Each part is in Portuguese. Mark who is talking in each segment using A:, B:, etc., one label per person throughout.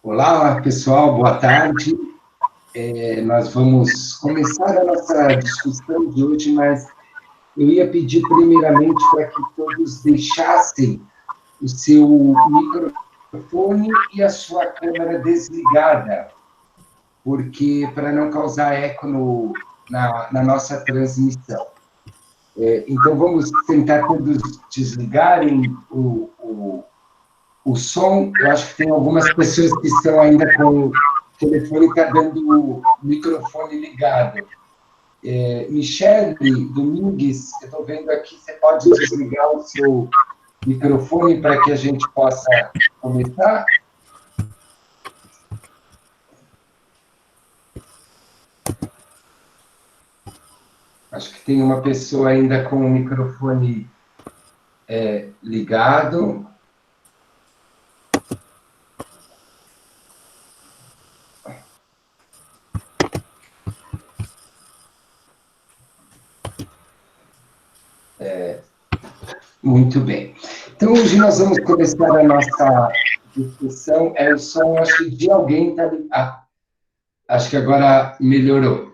A: Olá, pessoal, boa tarde. Nós vamos começar a nossa discussão de hoje, mas eu ia pedir primeiramente para que todos deixassem o seu microfone e a sua câmera desligada, porque para não causar eco na nossa transmissão. Então, vamos tentar todos desligarem o som. Eu acho que tem algumas pessoas que estão ainda com o telefone está dando o microfone ligado. Michele Domingues, eu estou vendo aqui, você pode desligar o seu microfone para que a gente possa começar? Acho que tem uma pessoa ainda com o microfone ligado. Muito bem. Então, hoje nós vamos começar a nossa discussão. O som, acho que de alguém está ligado. Acho que agora melhorou.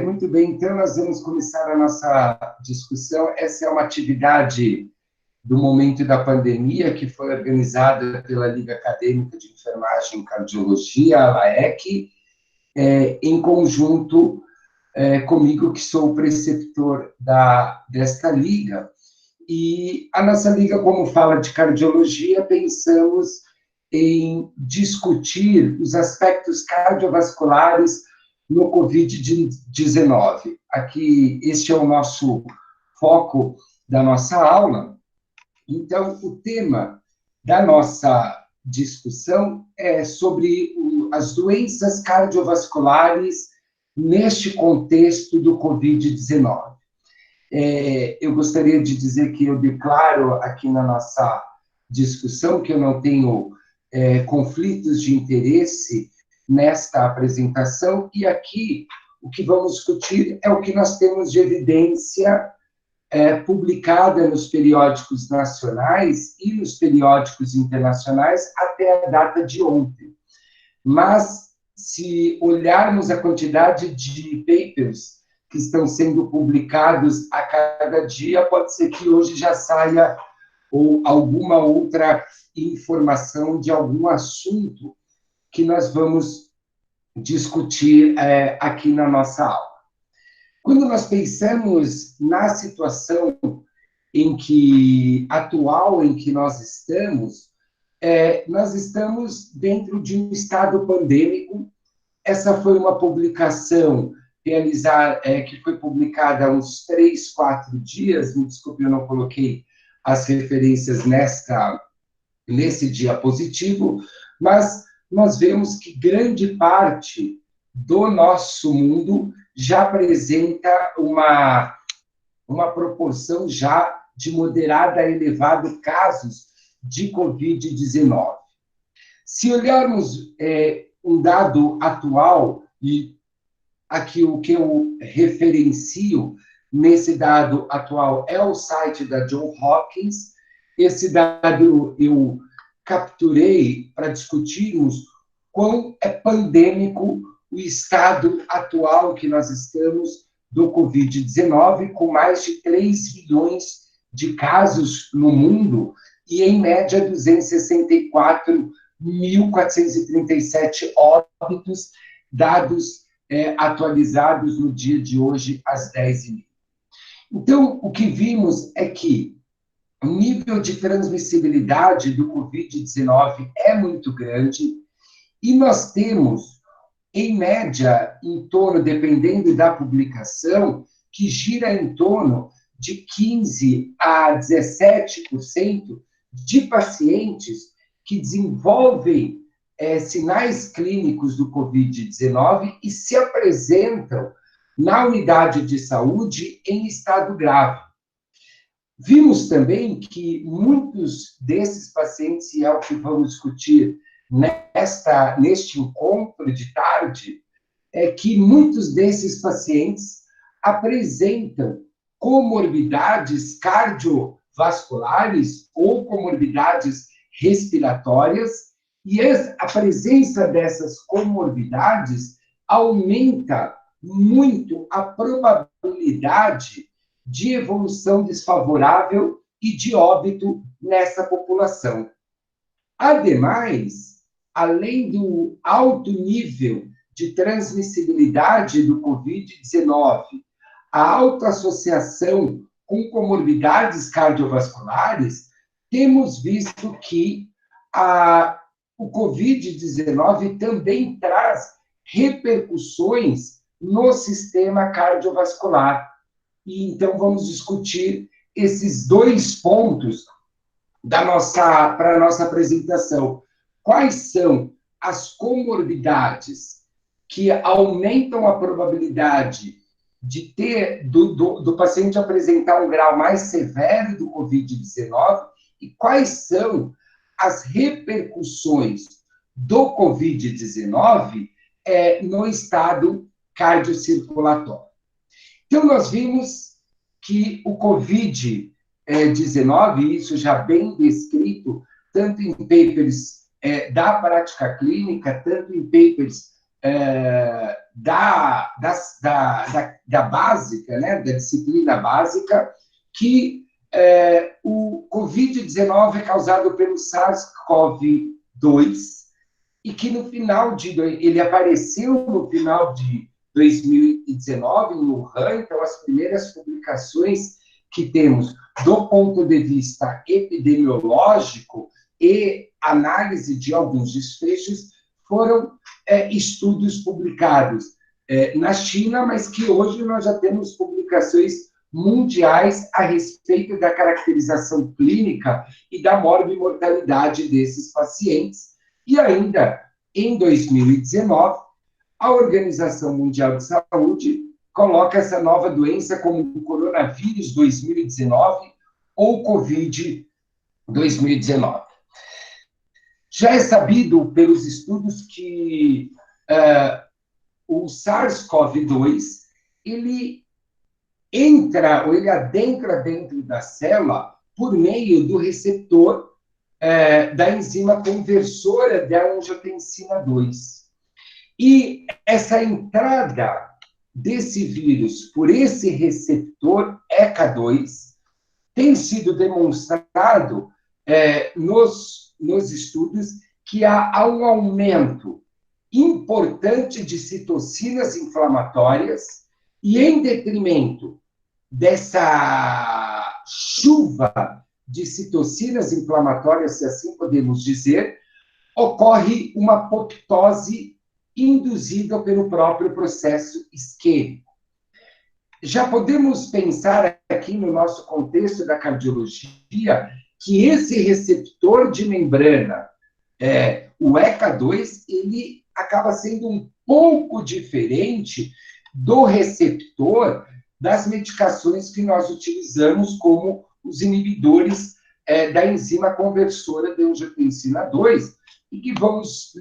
A: Muito bem, então nós vamos começar a nossa discussão. Essa é uma atividade do momento da pandemia, que foi organizada pela Liga Acadêmica de Enfermagem e Cardiologia, a LAEC, em conjunto comigo, que sou o preceptor desta liga. E a nossa liga, como fala de cardiologia, pensamos em discutir os aspectos cardiovasculares no Covid-19. Aqui, este é o nosso foco da nossa aula. Então, o tema da nossa discussão é sobre as doenças cardiovasculares neste contexto do Covid-19. Eu gostaria de dizer que eu declaro aqui na nossa discussão que eu não tenho conflitos de interesse nesta apresentação, e aqui o que vamos discutir é o que nós temos de evidência publicada nos periódicos nacionais e nos periódicos internacionais até a data de ontem. Mas, se olharmos a quantidade de papers que estão sendo publicados a cada dia, pode ser que hoje já saia ou alguma outra informação de algum assunto que nós vamos discutir aqui na nossa aula. Quando nós pensamos na situação atual em que nós estamos dentro de um estado pandêmico. Essa foi uma publicação que foi publicada há uns 3, 4 dias. Me desculpe, eu não coloquei as referências nesse diapositivo, mas nós vemos que grande parte do nosso mundo já apresenta uma proporção já de moderada a elevado casos de Covid-19. Se olharmos um dado atual, e aqui o que eu referencio nesse dado atual é o site da Johns Hopkins. Esse dado eu capturei para discutirmos quão é pandêmico o estado atual que nós estamos do Covid-19, com mais de 3 milhões de casos no mundo e, em média, 264.437 óbitos, dados atualizados no dia de hoje, às 10h30. Então, o que vimos é que o nível de transmissibilidade do Covid-19 é muito grande e nós temos, em média, em torno, dependendo da publicação, que gira em torno de 15% a 17% de pacientes que desenvolvem sinais clínicos do Covid-19 e se apresentam na unidade de saúde em estado grave. Vimos também que muitos desses pacientes, e é o que vamos discutir neste encontro de tarde, é que muitos desses pacientes apresentam comorbidades cardiovasculares ou comorbidades respiratórias, e a presença dessas comorbidades aumenta muito a probabilidade de evolução desfavorável e de óbito nessa população. Ademais, além do alto nível de transmissibilidade do Covid-19, a alta associação com comorbidades cardiovasculares, temos visto que o Covid-19 também traz repercussões no sistema cardiovascular. E então vamos discutir esses 2 pontos para a nossa apresentação. Quais são as comorbidades que aumentam a probabilidade de ter do paciente apresentar um grau mais severo do Covid-19 e quais são as repercussões do Covid-19 no estado cardiocirculatório. Então, nós vimos que o Covid-19, isso já bem descrito, tanto em papers da prática clínica, tanto em papers da básica, né, da disciplina básica, que o Covid-19 é causado pelo SARS-CoV-2 e que ele apareceu no final de 2019 em Wuhan. Então, as primeiras publicações que temos do ponto de vista epidemiológico e análise de alguns desfechos foram estudos publicados na China, mas que hoje nós já temos publicações mundiais a respeito da caracterização clínica e da morbimortalidade desses pacientes. E ainda, em 2019, a Organização Mundial de Saúde coloca essa nova doença como o coronavírus 2019 ou Covid-2019. Já é sabido pelos estudos que o SARS-CoV-2 ele adentra dentro da célula por meio do receptor da enzima conversora da angiotensina 2. E essa entrada desse vírus por esse receptor ECA2 tem sido demonstrado nos estudos que há um aumento importante de citocinas inflamatórias E em detrimento dessa chuva de citocinas inflamatórias, se assim podemos dizer, ocorre uma apoptose induzida pelo próprio processo isquêmico. Já podemos pensar aqui no nosso contexto da cardiologia que esse receptor de membrana, o ECA2, ele acaba sendo um pouco diferente do receptor das medicações que nós utilizamos como os inibidores da enzima conversora de angiotensina 2, e que vamos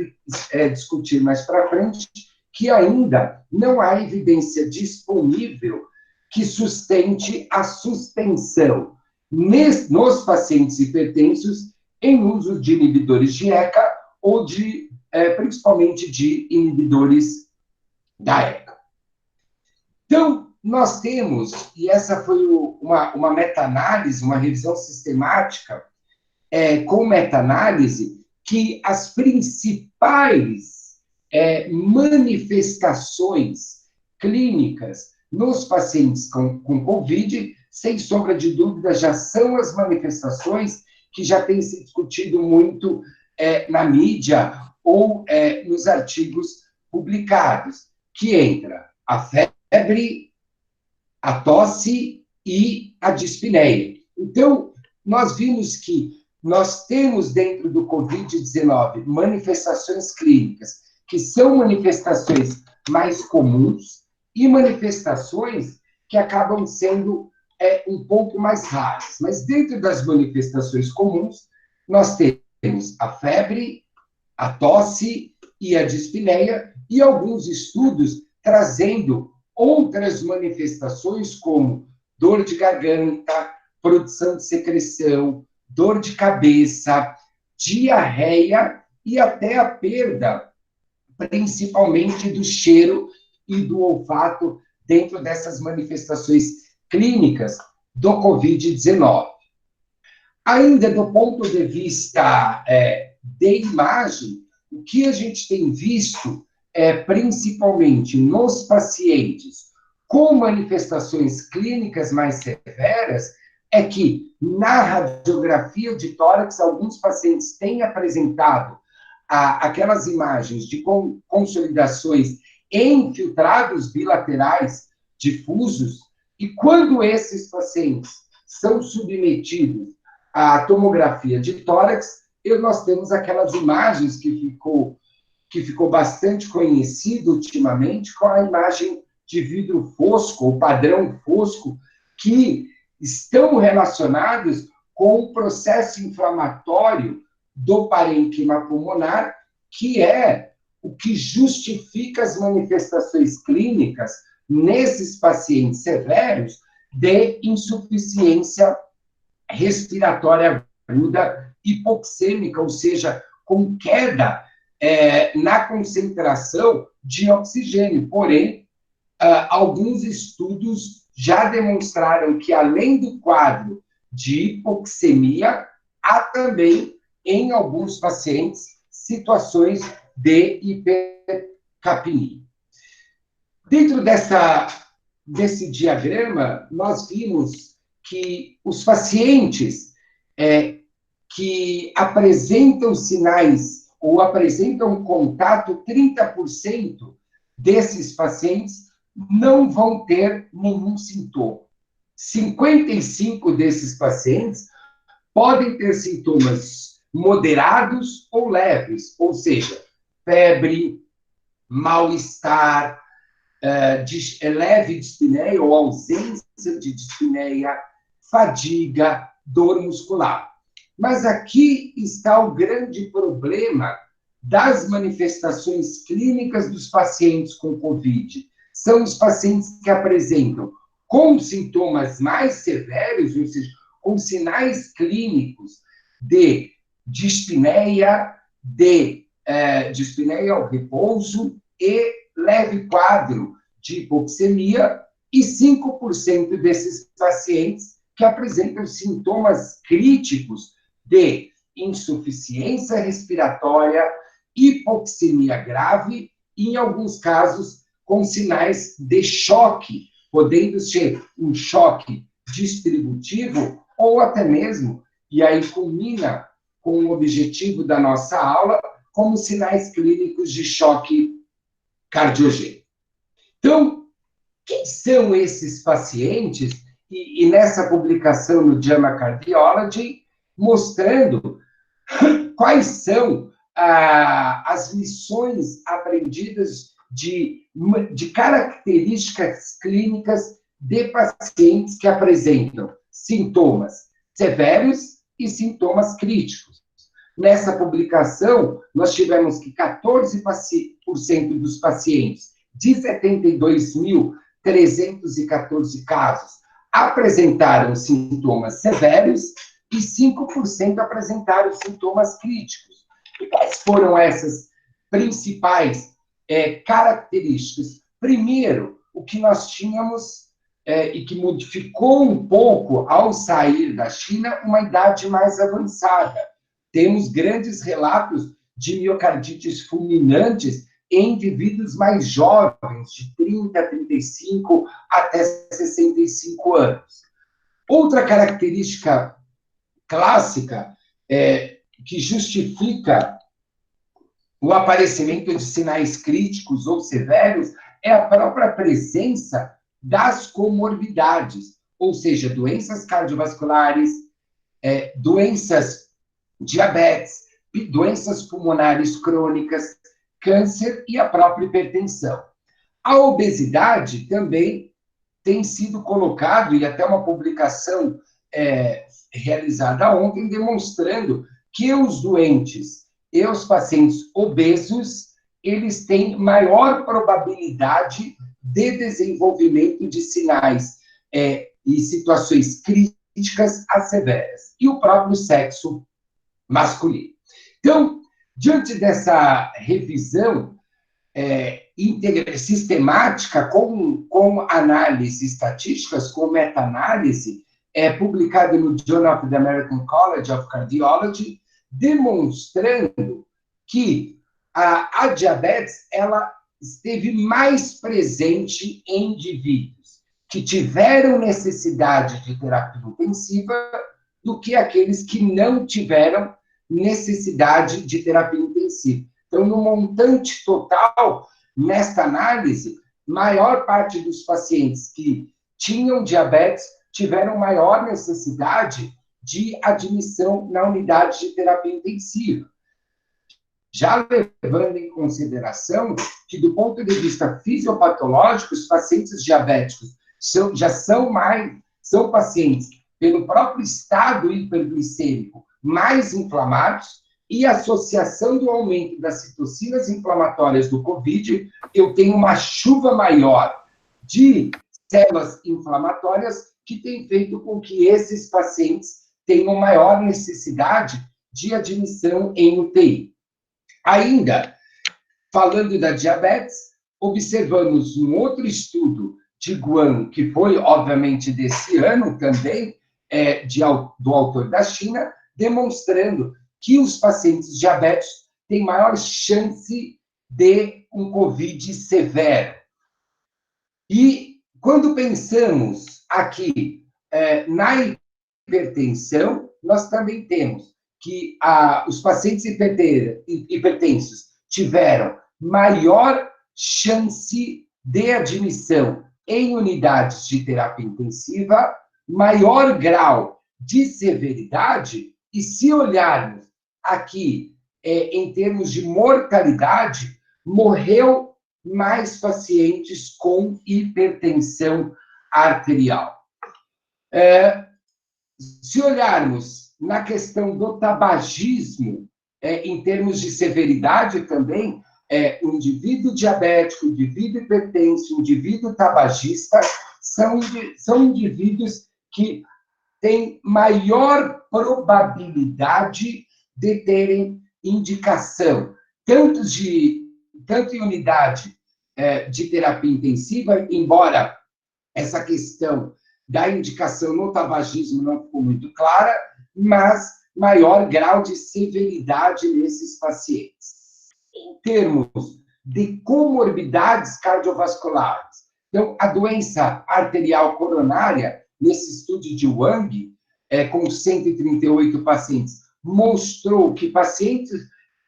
A: discutir mais para frente, que ainda não há evidência disponível que sustente a suspensão nos pacientes hipertensos em uso de inibidores de ECA ou principalmente de inibidores da ECA. Então, nós temos, e essa foi uma meta-análise, uma revisão sistemática, com meta-análise, que as principais manifestações clínicas nos pacientes com COVID, sem sombra de dúvida, já são as manifestações que já têm se discutido muito na mídia ou nos artigos publicados, que entra a febre, a tosse e a dispneia. Então, nós vimos que nós temos dentro do COVID-19 manifestações clínicas que são manifestações mais comuns e manifestações que acabam sendo um pouco mais raras. Mas dentro das manifestações comuns, nós temos a febre, a tosse e a dispneia, e alguns estudos trazendo outras manifestações como dor de garganta, produção de secreção, dor de cabeça, diarreia e até a perda, principalmente do cheiro e do olfato dentro dessas manifestações clínicas do COVID-19. Ainda do ponto de vista de imagem, o que a gente tem visto, principalmente nos pacientes com manifestações clínicas mais severas, é que na radiografia de tórax, alguns pacientes têm apresentado aquelas imagens de consolidações em filtrados bilaterais difusos, e quando esses pacientes são submetidos à tomografia de tórax, nós temos aquelas imagens que ficou bastante conhecido ultimamente, com a imagem de vidro fosco, ou padrão fosco, que estão relacionados com o processo inflamatório do parênquima pulmonar, que é o que justifica as manifestações clínicas nesses pacientes severos de insuficiência respiratória aguda hipoxêmica, ou seja, com queda na concentração de oxigênio. Porém, alguns estudos já demonstraram que, além do quadro de hipoxemia, há também, em alguns pacientes, situações de hipercapnia. Dentro desse diagrama, nós vimos que os pacientes que apresentam sinais ou apresentam contato, 30% desses pacientes não vão ter nenhum sintoma. 55% desses pacientes podem ter sintomas moderados ou leves, ou seja, febre, mal-estar, leve dispneia ou ausência de dispneia, fadiga, dor muscular. Mas aqui está o grande problema das manifestações clínicas dos pacientes com COVID. São os pacientes que apresentam com sintomas mais severos, ou seja, com sinais clínicos de dispneia, dispneia ao repouso e leve quadro de hipoxemia, e 5% desses pacientes que apresentam sintomas críticos de insuficiência respiratória, hipoxemia grave, e, em alguns casos, com sinais de choque podendo ser um choque distributivo ou até mesmo, e aí culmina com o objetivo da nossa aula, como sinais clínicos de choque cardiogênico. Então, quem são esses pacientes? E nessa publicação no JAMA Cardiology, mostrando quais são as lições aprendidas de características clínicas de pacientes que apresentam sintomas severos e sintomas críticos. Nessa publicação, nós tivemos que 14% dos pacientes, de 72.314 casos, apresentaram sintomas severos e 5% apresentaram sintomas críticos. E quais foram essas principais características? Primeiro, o que nós tínhamos, e que modificou um pouco ao sair da China, uma idade mais avançada. Temos grandes relatos de miocardites fulminantes em indivíduos mais jovens, de 30, 35 até 65 anos. Outra característica clássica que justifica o aparecimento de sinais críticos ou severos é a própria presença das comorbidades, ou seja, doenças cardiovasculares, doenças diabetes, doenças pulmonares crônicas, câncer e a própria hipertensão. A obesidade também tem sido colocado, e até uma publicação realizada ontem, demonstrando que os doentes e os pacientes obesos, eles têm maior probabilidade de desenvolvimento de sinais e situações críticas a severas. E o próprio sexo masculino. Então, diante dessa revisão sistemática, com análise estatísticas, com meta-análise, publicada no Journal of the American College of Cardiology, demonstrando que a diabetes ela esteve mais presente em indivíduos que tiveram necessidade de terapia intensiva do que aqueles que não tiveram necessidade de terapia intensiva. Então, no montante total, nesta análise, maior parte dos pacientes que tinham diabetes tiveram maior necessidade de admissão na unidade de terapia intensiva. Já levando em consideração que, do ponto de vista fisiopatológico, os pacientes diabéticos são pacientes, pelo próprio estado hiperglicêmico, mais inflamados, e a associação do aumento das citocinas inflamatórias do COVID, eu tenho uma chuva maior de células inflamatórias que tem feito com que esses pacientes tenham maior necessidade de admissão em UTI. Ainda, falando da diabetes, observamos um outro estudo de Guan, que foi, obviamente, desse ano também, do autor da China, demonstrando que os pacientes diabéticos têm maior chance de um COVID severo. E quando pensamos aqui na hipertensão, nós também temos que os pacientes hipertensos tiveram maior chance de admissão em unidades de terapia intensiva, maior grau de severidade, e se olharmos aqui em termos de mortalidade, morreu mais pacientes com hipertensão arterial. Se olharmos na questão do tabagismo, em termos de severidade também, o indivíduo diabético, o indivíduo hipertenso, o indivíduo tabagista, são indivíduos que têm maior probabilidade de terem indicação, tanto em unidade de terapia intensiva, embora essa questão da indicação no tabagismo não ficou muito clara, mas maior grau de severidade nesses pacientes. Em termos de comorbidades cardiovasculares, Então, a doença arterial coronária, nesse estudo de Wang, com 138 pacientes, mostrou que pacientes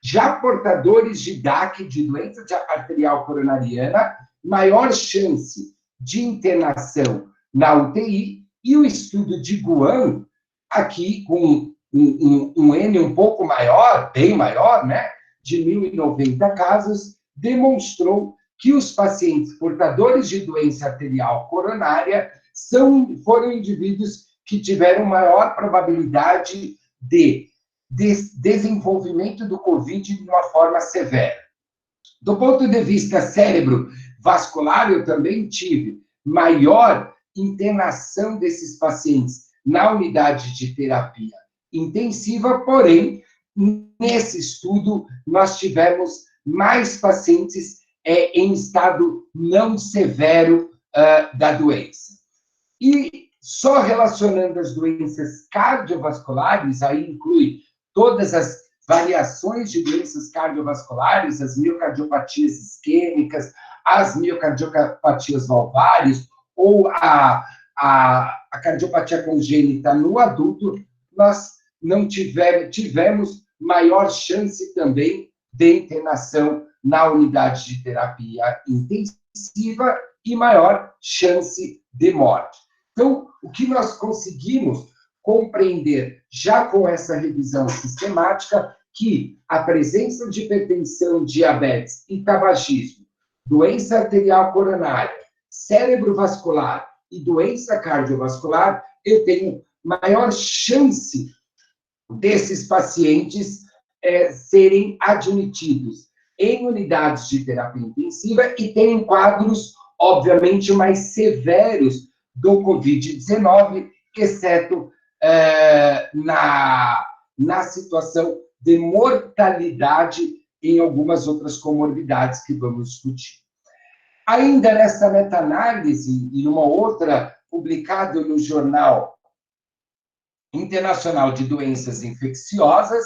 A: já portadores de DAC, de doença arterial coronariana, maior chance de internação na UTI, e o estudo de Guam, aqui com um N um pouco maior, bem maior, né, de 1.090 casos, demonstrou que os pacientes portadores de doença arterial coronária foram indivíduos que tiveram maior probabilidade de desenvolvimento do COVID de uma forma severa. Do ponto de vista cérebro vascular, eu também tive maior internação desses pacientes na unidade de terapia intensiva, porém, nesse estudo, nós tivemos mais pacientes em estado não severo da doença. E só relacionando as doenças cardiovasculares, aí inclui todas as variações de doenças cardiovasculares, as miocardiopatias isquêmicas, as miocardiopatias valvárias, ou a cardiopatia congênita no adulto, nós não tivemos maior chance também de internação na unidade de terapia intensiva e maior chance de morte. Então, o que nós conseguimos compreender, já com essa revisão sistemática, que a presença de hipertensão, diabetes e tabagismo, doença arterial coronária, cérebro vascular e doença cardiovascular, eu tenho maior chance desses pacientes serem admitidos em unidades de terapia intensiva e terem quadros, obviamente, mais severos do Covid-19, exceto na situação de mortalidade em algumas outras comorbidades que vamos discutir. Ainda nessa meta-análise, e numa outra publicada no Jornal Internacional de Doenças Infecciosas,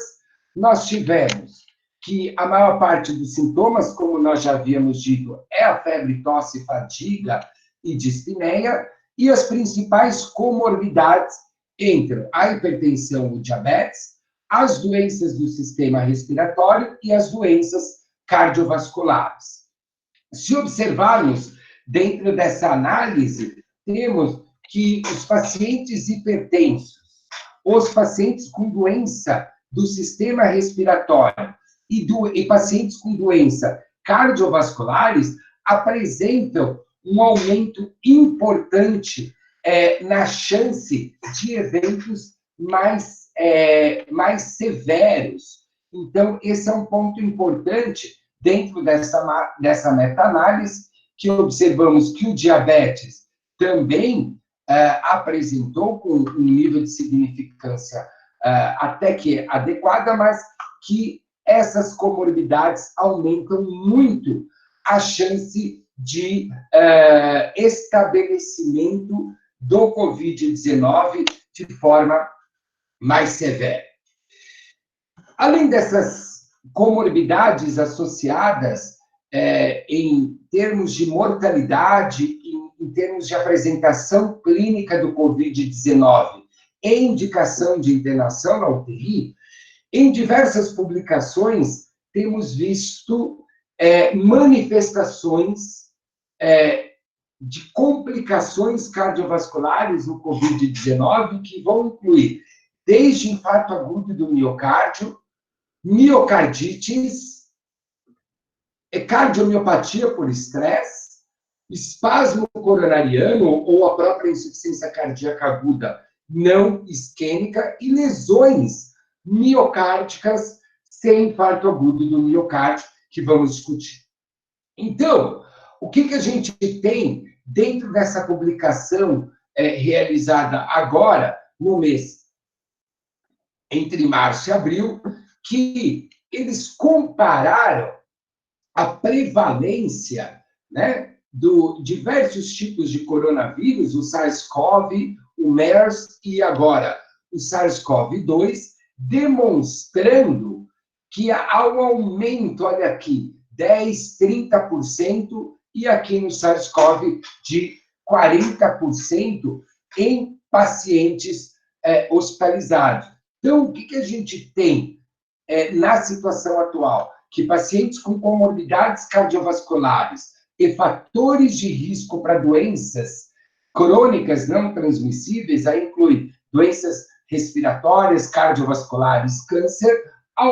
A: nós tivemos que a maior parte dos sintomas, como nós já havíamos dito, é a febre, tosse, fadiga e dispneia, e as principais comorbidades entram a hipertensão e o diabetes, as doenças do sistema respiratório e as doenças cardiovasculares. Se observarmos dentro dessa análise, temos que os pacientes hipertensos, os pacientes com doença do sistema respiratório e pacientes com doença cardiovasculares apresentam um aumento importante na chance de eventos mais severos. Então, esse é um ponto importante dentro dessa meta-análise, que observamos que o diabetes também apresentou com um nível de significância até que adequada, mas que essas comorbidades aumentam muito a chance de estabelecimento do Covid-19 de forma mais severa. Além dessas comorbidades associadas em termos de mortalidade, em termos de apresentação clínica do Covid-19 e indicação de internação na UTI, em diversas publicações temos visto manifestações de complicações cardiovasculares no Covid-19 que vão incluir desde infarto agudo do miocárdio, miocardites, cardiomiopatia por estresse, espasmo coronariano ou a própria insuficiência cardíaca aguda não isquêmica e lesões miocárdicas sem infarto agudo do miocárdio, que vamos discutir. Então, o que a gente tem dentro dessa publicação realizada agora, no mês entre março e abril, que eles compararam a prevalência, né, de diversos tipos de coronavírus, o SARS-CoV, o MERS e agora o SARS-CoV-2, demonstrando que há um aumento, olha aqui, 10%, 30% e aqui no SARS-CoV de 40% em pacientes hospitalizados. Então, o que a gente tem na situação atual? Que pacientes com comorbidades cardiovasculares e fatores de risco para doenças crônicas não transmissíveis, aí inclui doenças respiratórias, cardiovasculares, câncer,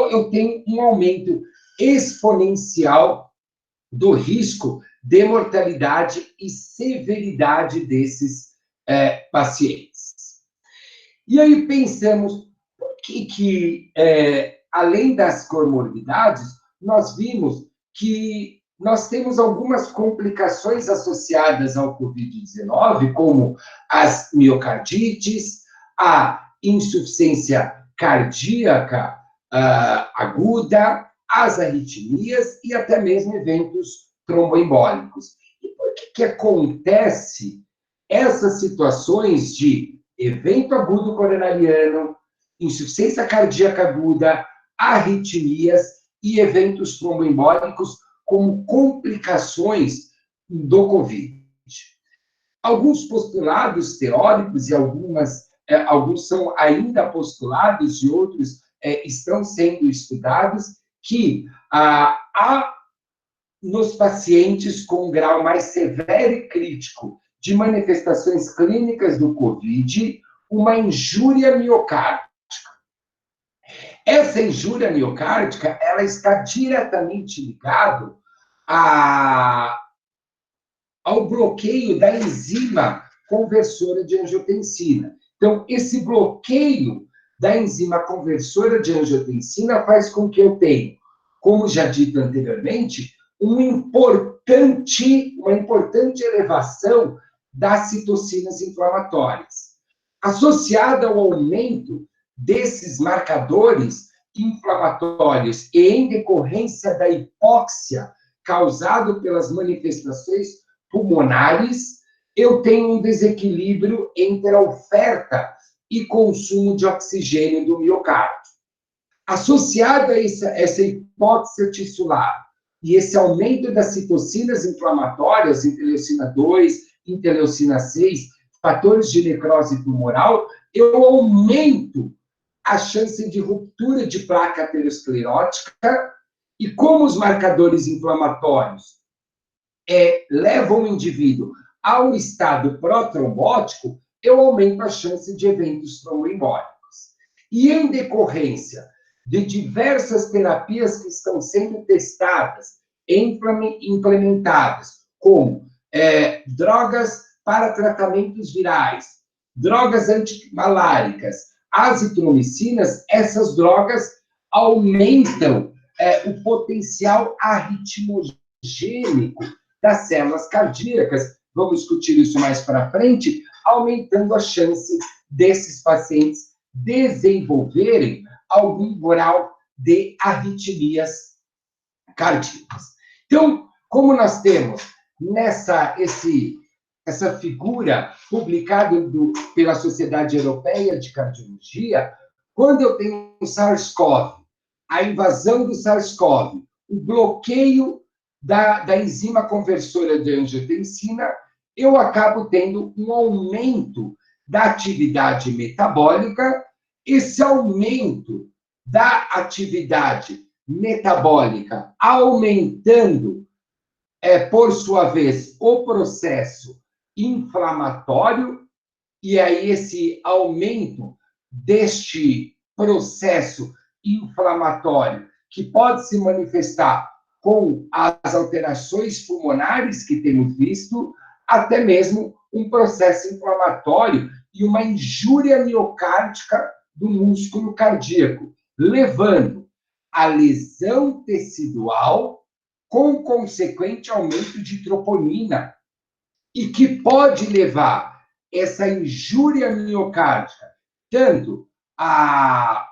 A: eu tenho um aumento exponencial do risco de mortalidade e severidade desses pacientes. E aí pensamos, por que além das comorbidades, nós vimos que nós temos algumas complicações associadas ao Covid-19, como as miocardites, a insuficiência cardíaca aguda, as arritmias e até mesmo eventos tromboembólicos. E por que acontece essas situações de evento agudo coronariano, insuficiência cardíaca aguda, arritmias e eventos tromboembólicos como complicações do Covid? Alguns postulados teóricos e alguns são ainda postulados e outros estão sendo estudados, que há nos pacientes com grau mais severo e crítico de manifestações clínicas do COVID, uma injúria miocárdica. Essa injúria miocárdica, ela está diretamente ligada ao bloqueio da enzima conversora de angiotensina. Então, esse bloqueio da enzima conversora de angiotensina faz com que eu tenha, como já dito anteriormente, uma importante elevação das citocinas inflamatórias. Associada ao aumento desses marcadores inflamatórios e em decorrência da hipóxia causado pelas manifestações pulmonares, eu tenho um desequilíbrio entre a oferta e consumo de oxigênio do miocárdio. Associado a essa hipóxia tissular e esse aumento das citocinas inflamatórias, interleucina 2, interleucina 6, fatores de necrose tumoral, eu aumento a chance de ruptura de placa aterosclerótica, e como os marcadores inflamatórios levam o indivíduo ao estado pró-trombótico, eu aumento a chance de eventos tromboembólicos. E em decorrência de diversas terapias que estão sendo testadas, implementadas, como drogas para tratamentos virais, drogas antimaláricas, azitromicinas, essas drogas aumentam o potencial arritmogênico das células cardíacas. Vamos discutir isso mais para frente, aumentando a chance desses pacientes desenvolverem algum grau de arritmias cardíacas. Então, como nós temos essa figura publicada pela Sociedade Europeia de Cardiologia, quando eu tenho o SARS-CoV, a invasão do SARS-CoV, o bloqueio da enzima conversora de angiotensina, eu acabo tendo um aumento da atividade metabólica. Esse aumento da atividade metabólica aumentando, por sua vez, o processo inflamatório, e aí esse aumento deste processo inflamatório, que pode se manifestar com as alterações pulmonares que temos visto, até mesmo um processo inflamatório e uma injúria miocárdica do músculo cardíaco, levando à lesão tecidual com consequente aumento de troponina, e que pode levar essa injúria miocárdica tanto à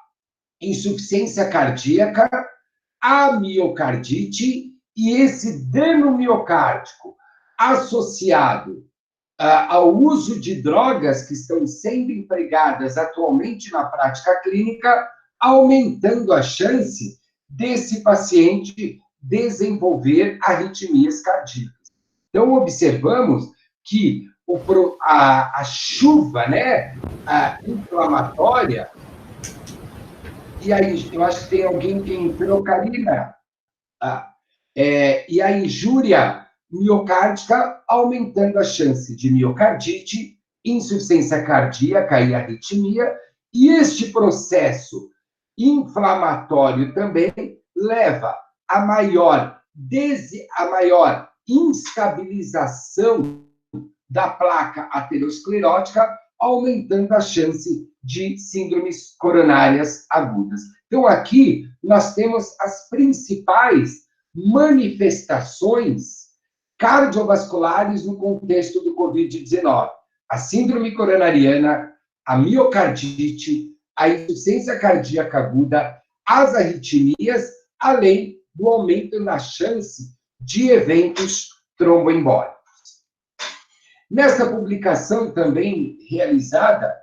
A: insuficiência cardíaca, à miocardite, e esse dano miocárdico associado ao uso de drogas que estão sendo empregadas atualmente na prática clínica, aumentando a chance desse paciente desenvolver arritmias cardíacas. Então, observamos que a chuva, né, inflamatória, e aí, eu acho que tem alguém que entrou, Karina, e a injúria miocárdica, aumentando a chance de miocardite, insuficiência cardíaca e arritmia, e este processo inflamatório também leva a maior instabilização da placa aterosclerótica, aumentando a chance de síndromes coronárias agudas. Então, aqui nós temos as principais manifestações cardiovasculares no contexto do Covid-19. A síndrome coronariana, a miocardite, a insuficiência cardíaca aguda, as arritmias, além do aumento na chance de eventos tromboembólicos. Nessa publicação também realizada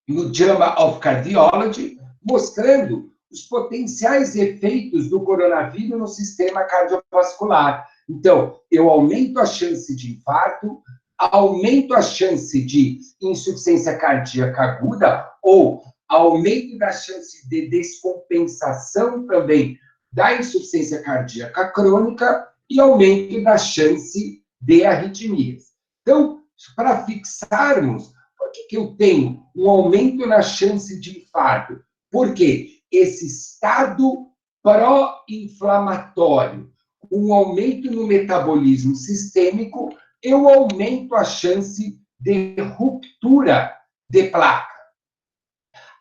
A: no JAMA of Cardiology, mostrando os potenciais efeitos do coronavírus no sistema cardiovascular. Então, eu aumento a chance de infarto, aumento a chance de insuficiência cardíaca aguda ou aumento da chance de descompensação também da insuficiência cardíaca crônica e aumento da chance de arritmias. Então, para fixarmos, por que eu tenho um aumento na chance de infarto? Porque esse estado pró-inflamatório, um aumento no metabolismo sistêmico, eu aumento a chance de ruptura de placa.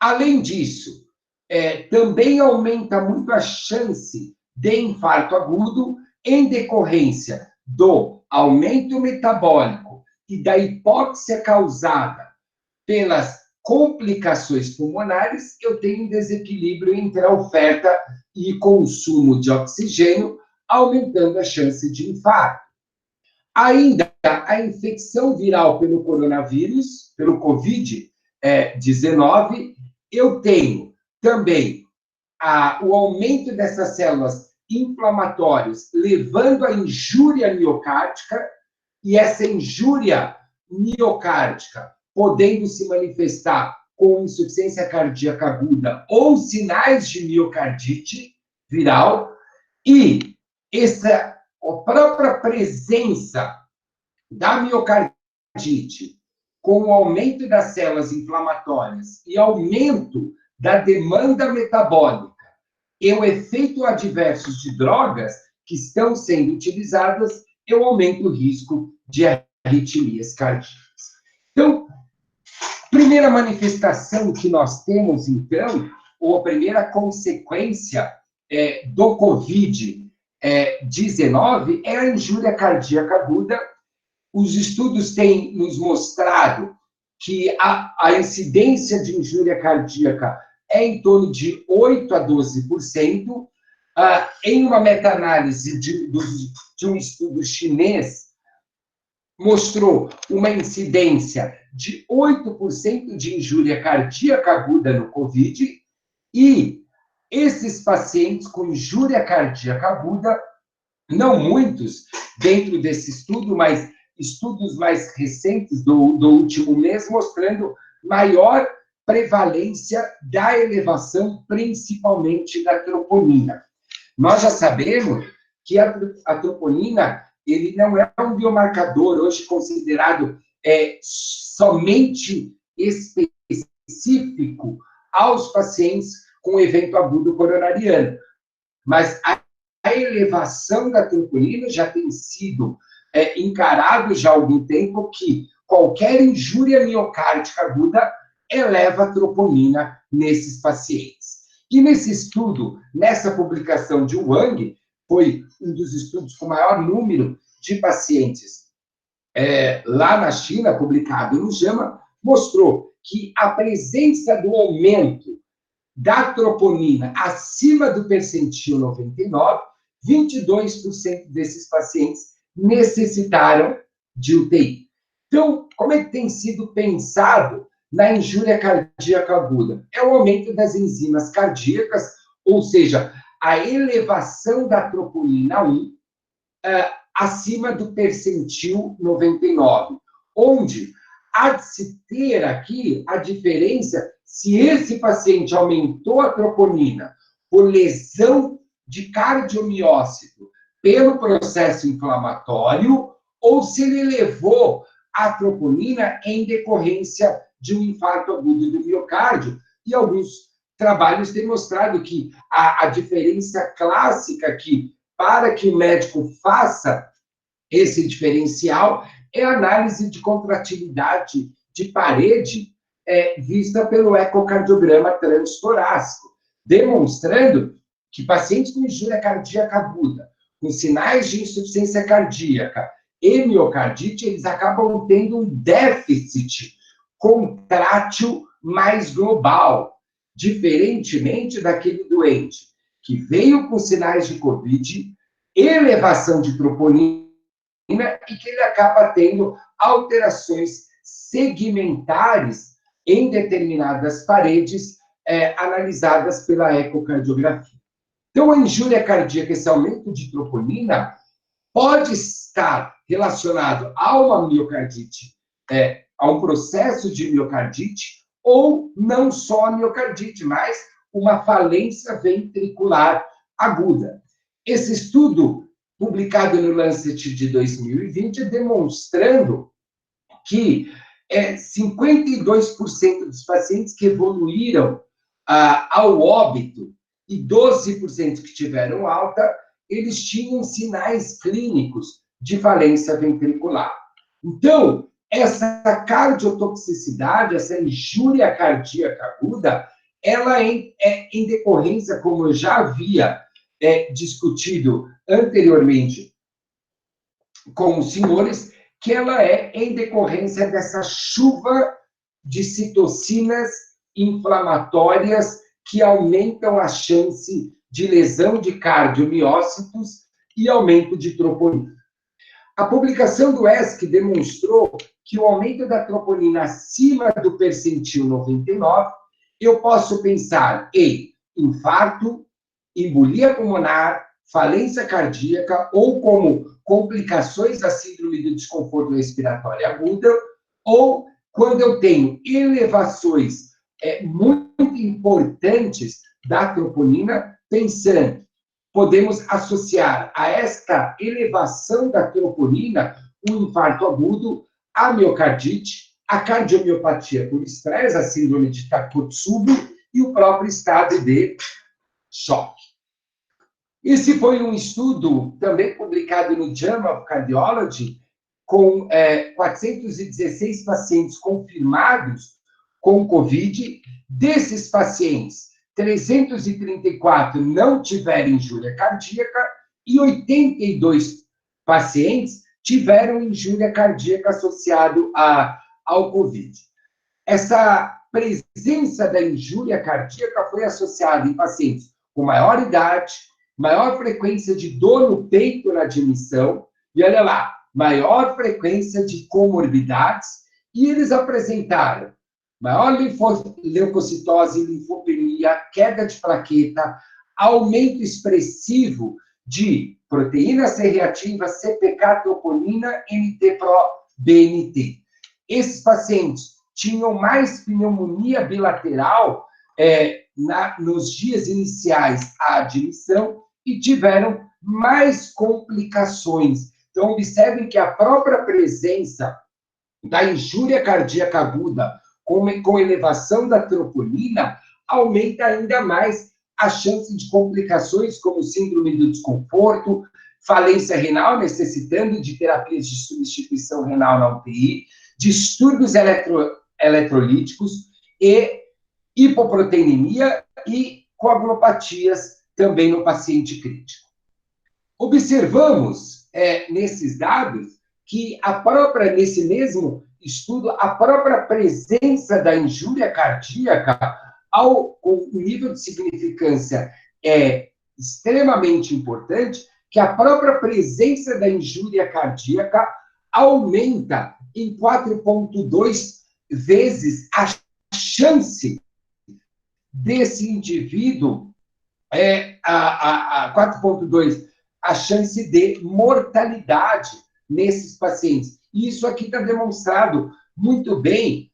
A: Além disso, também aumenta muito a chance de infarto agudo em decorrência do aumento metabólico e da hipóxia causada pelas complicações pulmonares. Eu tenho um desequilíbrio entre a oferta e consumo de oxigênio, aumentando a chance de infarto. Ainda a infecção viral pelo coronavírus, pelo Covid-19, eu tenho também o aumento dessas células inflamatórias, levando à injúria miocárdica, e essa injúria miocárdica podendo se manifestar com insuficiência cardíaca aguda ou sinais de miocardite viral, e essa a própria presença da miocardite com o aumento das células inflamatórias e aumento da demanda metabólica e o efeito adverso de drogas que estão sendo utilizadas, eu aumento o risco de arritmias cardíacas. Então, primeira manifestação que nós temos, então, ou a primeira consequência do Covid-19 é a injúria cardíaca aguda. Os estudos têm nos mostrado que a incidência de injúria cardíaca é em torno de 8 a 12%. Em uma meta-análise de um estudo chinês, mostrou uma incidência de 8% de injúria cardíaca aguda no Covid, e esses pacientes com injúria cardíaca aguda, não muitos dentro desse estudo, mas estudos mais recentes do último mês, mostrando maior prevalência da elevação, principalmente da troponina. Nós já sabemos que a troponina, ele não é um biomarcador hoje considerado somente específico aos pacientes com evento agudo coronariano. Mas a elevação da troponina já tem sido encarado já há algum tempo que qualquer injúria miocárdica aguda eleva a troponina nesses pacientes. E nesse estudo, nessa publicação de Wang, foi um dos estudos com maior número de pacientes lá na China, publicado no JAMA, mostrou que a presença do aumento da troponina acima do percentil 99, 22% desses pacientes necessitaram de UTI. Então, como é que tem sido pensado na injúria cardíaca aguda? É o aumento das enzimas cardíacas, ou seja, a elevação da troponina 1, acima do percentil 99, onde há de se ter aqui a diferença se esse paciente aumentou a troponina por lesão de cardiomiócito pelo processo inflamatório ou se ele elevou a troponina em decorrência de um infarto agudo do miocárdio. E alguns trabalhos demonstrado que a diferença clássica aqui, para que o médico faça esse diferencial, é a análise de contratilidade de parede vista pelo ecocardiograma transtorácico, demonstrando que pacientes com injúria cardíaca aguda, com sinais de insuficiência cardíaca e miocardite, eles acabam tendo um déficit contrátil mais global, diferentemente daquele doente que veio com sinais de COVID, elevação de troponina, e que ele acaba tendo alterações segmentares em determinadas paredes analisadas pela ecocardiografia. Então, a injúria cardíaca, esse aumento de troponina, pode estar relacionado a uma miocardite, a um processo de miocardite, ou não só a miocardite, mas uma falência ventricular aguda. Esse estudo, publicado no Lancet de 2020, demonstrando que 52% dos pacientes que evoluíram ao óbito e 12% que tiveram alta, eles tinham sinais clínicos de falência ventricular. Então, essa cardiotoxicidade, essa injúria cardíaca aguda, ela é em decorrência, como eu já havia discutido anteriormente com os senhores, que ela é em decorrência dessa chuva de citocinas inflamatórias que aumentam a chance de lesão de cardiomiócitos e aumento de troponina. A publicação do ESC demonstrou que o aumento da troponina acima do percentil 99, eu posso pensar em infarto, embolia pulmonar, falência cardíaca, ou como complicações da síndrome do desconforto respiratório aguda, ou quando eu tenho elevações muito importantes da troponina, pensando, podemos associar a esta elevação da troponina o infarto agudo, a miocardite, a cardiomiopatia por estresse, a síndrome de Takotsubo e o próprio estado de choque. Esse foi um estudo também publicado no Journal of Cardiology, com 416 pacientes confirmados com COVID. Desses pacientes, 334 não tiveram injúria cardíaca e 82 pacientes tiveram injúria cardíaca associado ao COVID. Essa presença da injúria cardíaca foi associada em pacientes com maior idade, maior frequência de dor no peito na admissão, e olha lá, maior frequência de comorbidades, e eles apresentaram maior leucocitose, linfopenia, queda de plaqueta, aumento expressivo de proteína C reativa, CPK, troponina, NT-proBNP. Esses pacientes tinham mais pneumonia bilateral nos dias iniciais à admissão e tiveram mais complicações. Então, observem que a própria presença da injúria cardíaca aguda com elevação da troponina aumenta ainda mais a chance de complicações como síndrome do desconforto, falência renal, necessitando de terapias de substituição renal na UTI, distúrbios eletrolíticos e hipoproteinemia e coagulopatias também no paciente crítico. Observamos, nesses dados, que nesse mesmo estudo, a própria presença da injúria cardíaca, com um nível de significância extremamente importante, que a própria presença da injúria cardíaca aumenta em 4,2 vezes a chance desse indivíduo, 4,2 a chance de mortalidade nesses pacientes. E isso aqui está demonstrado muito bem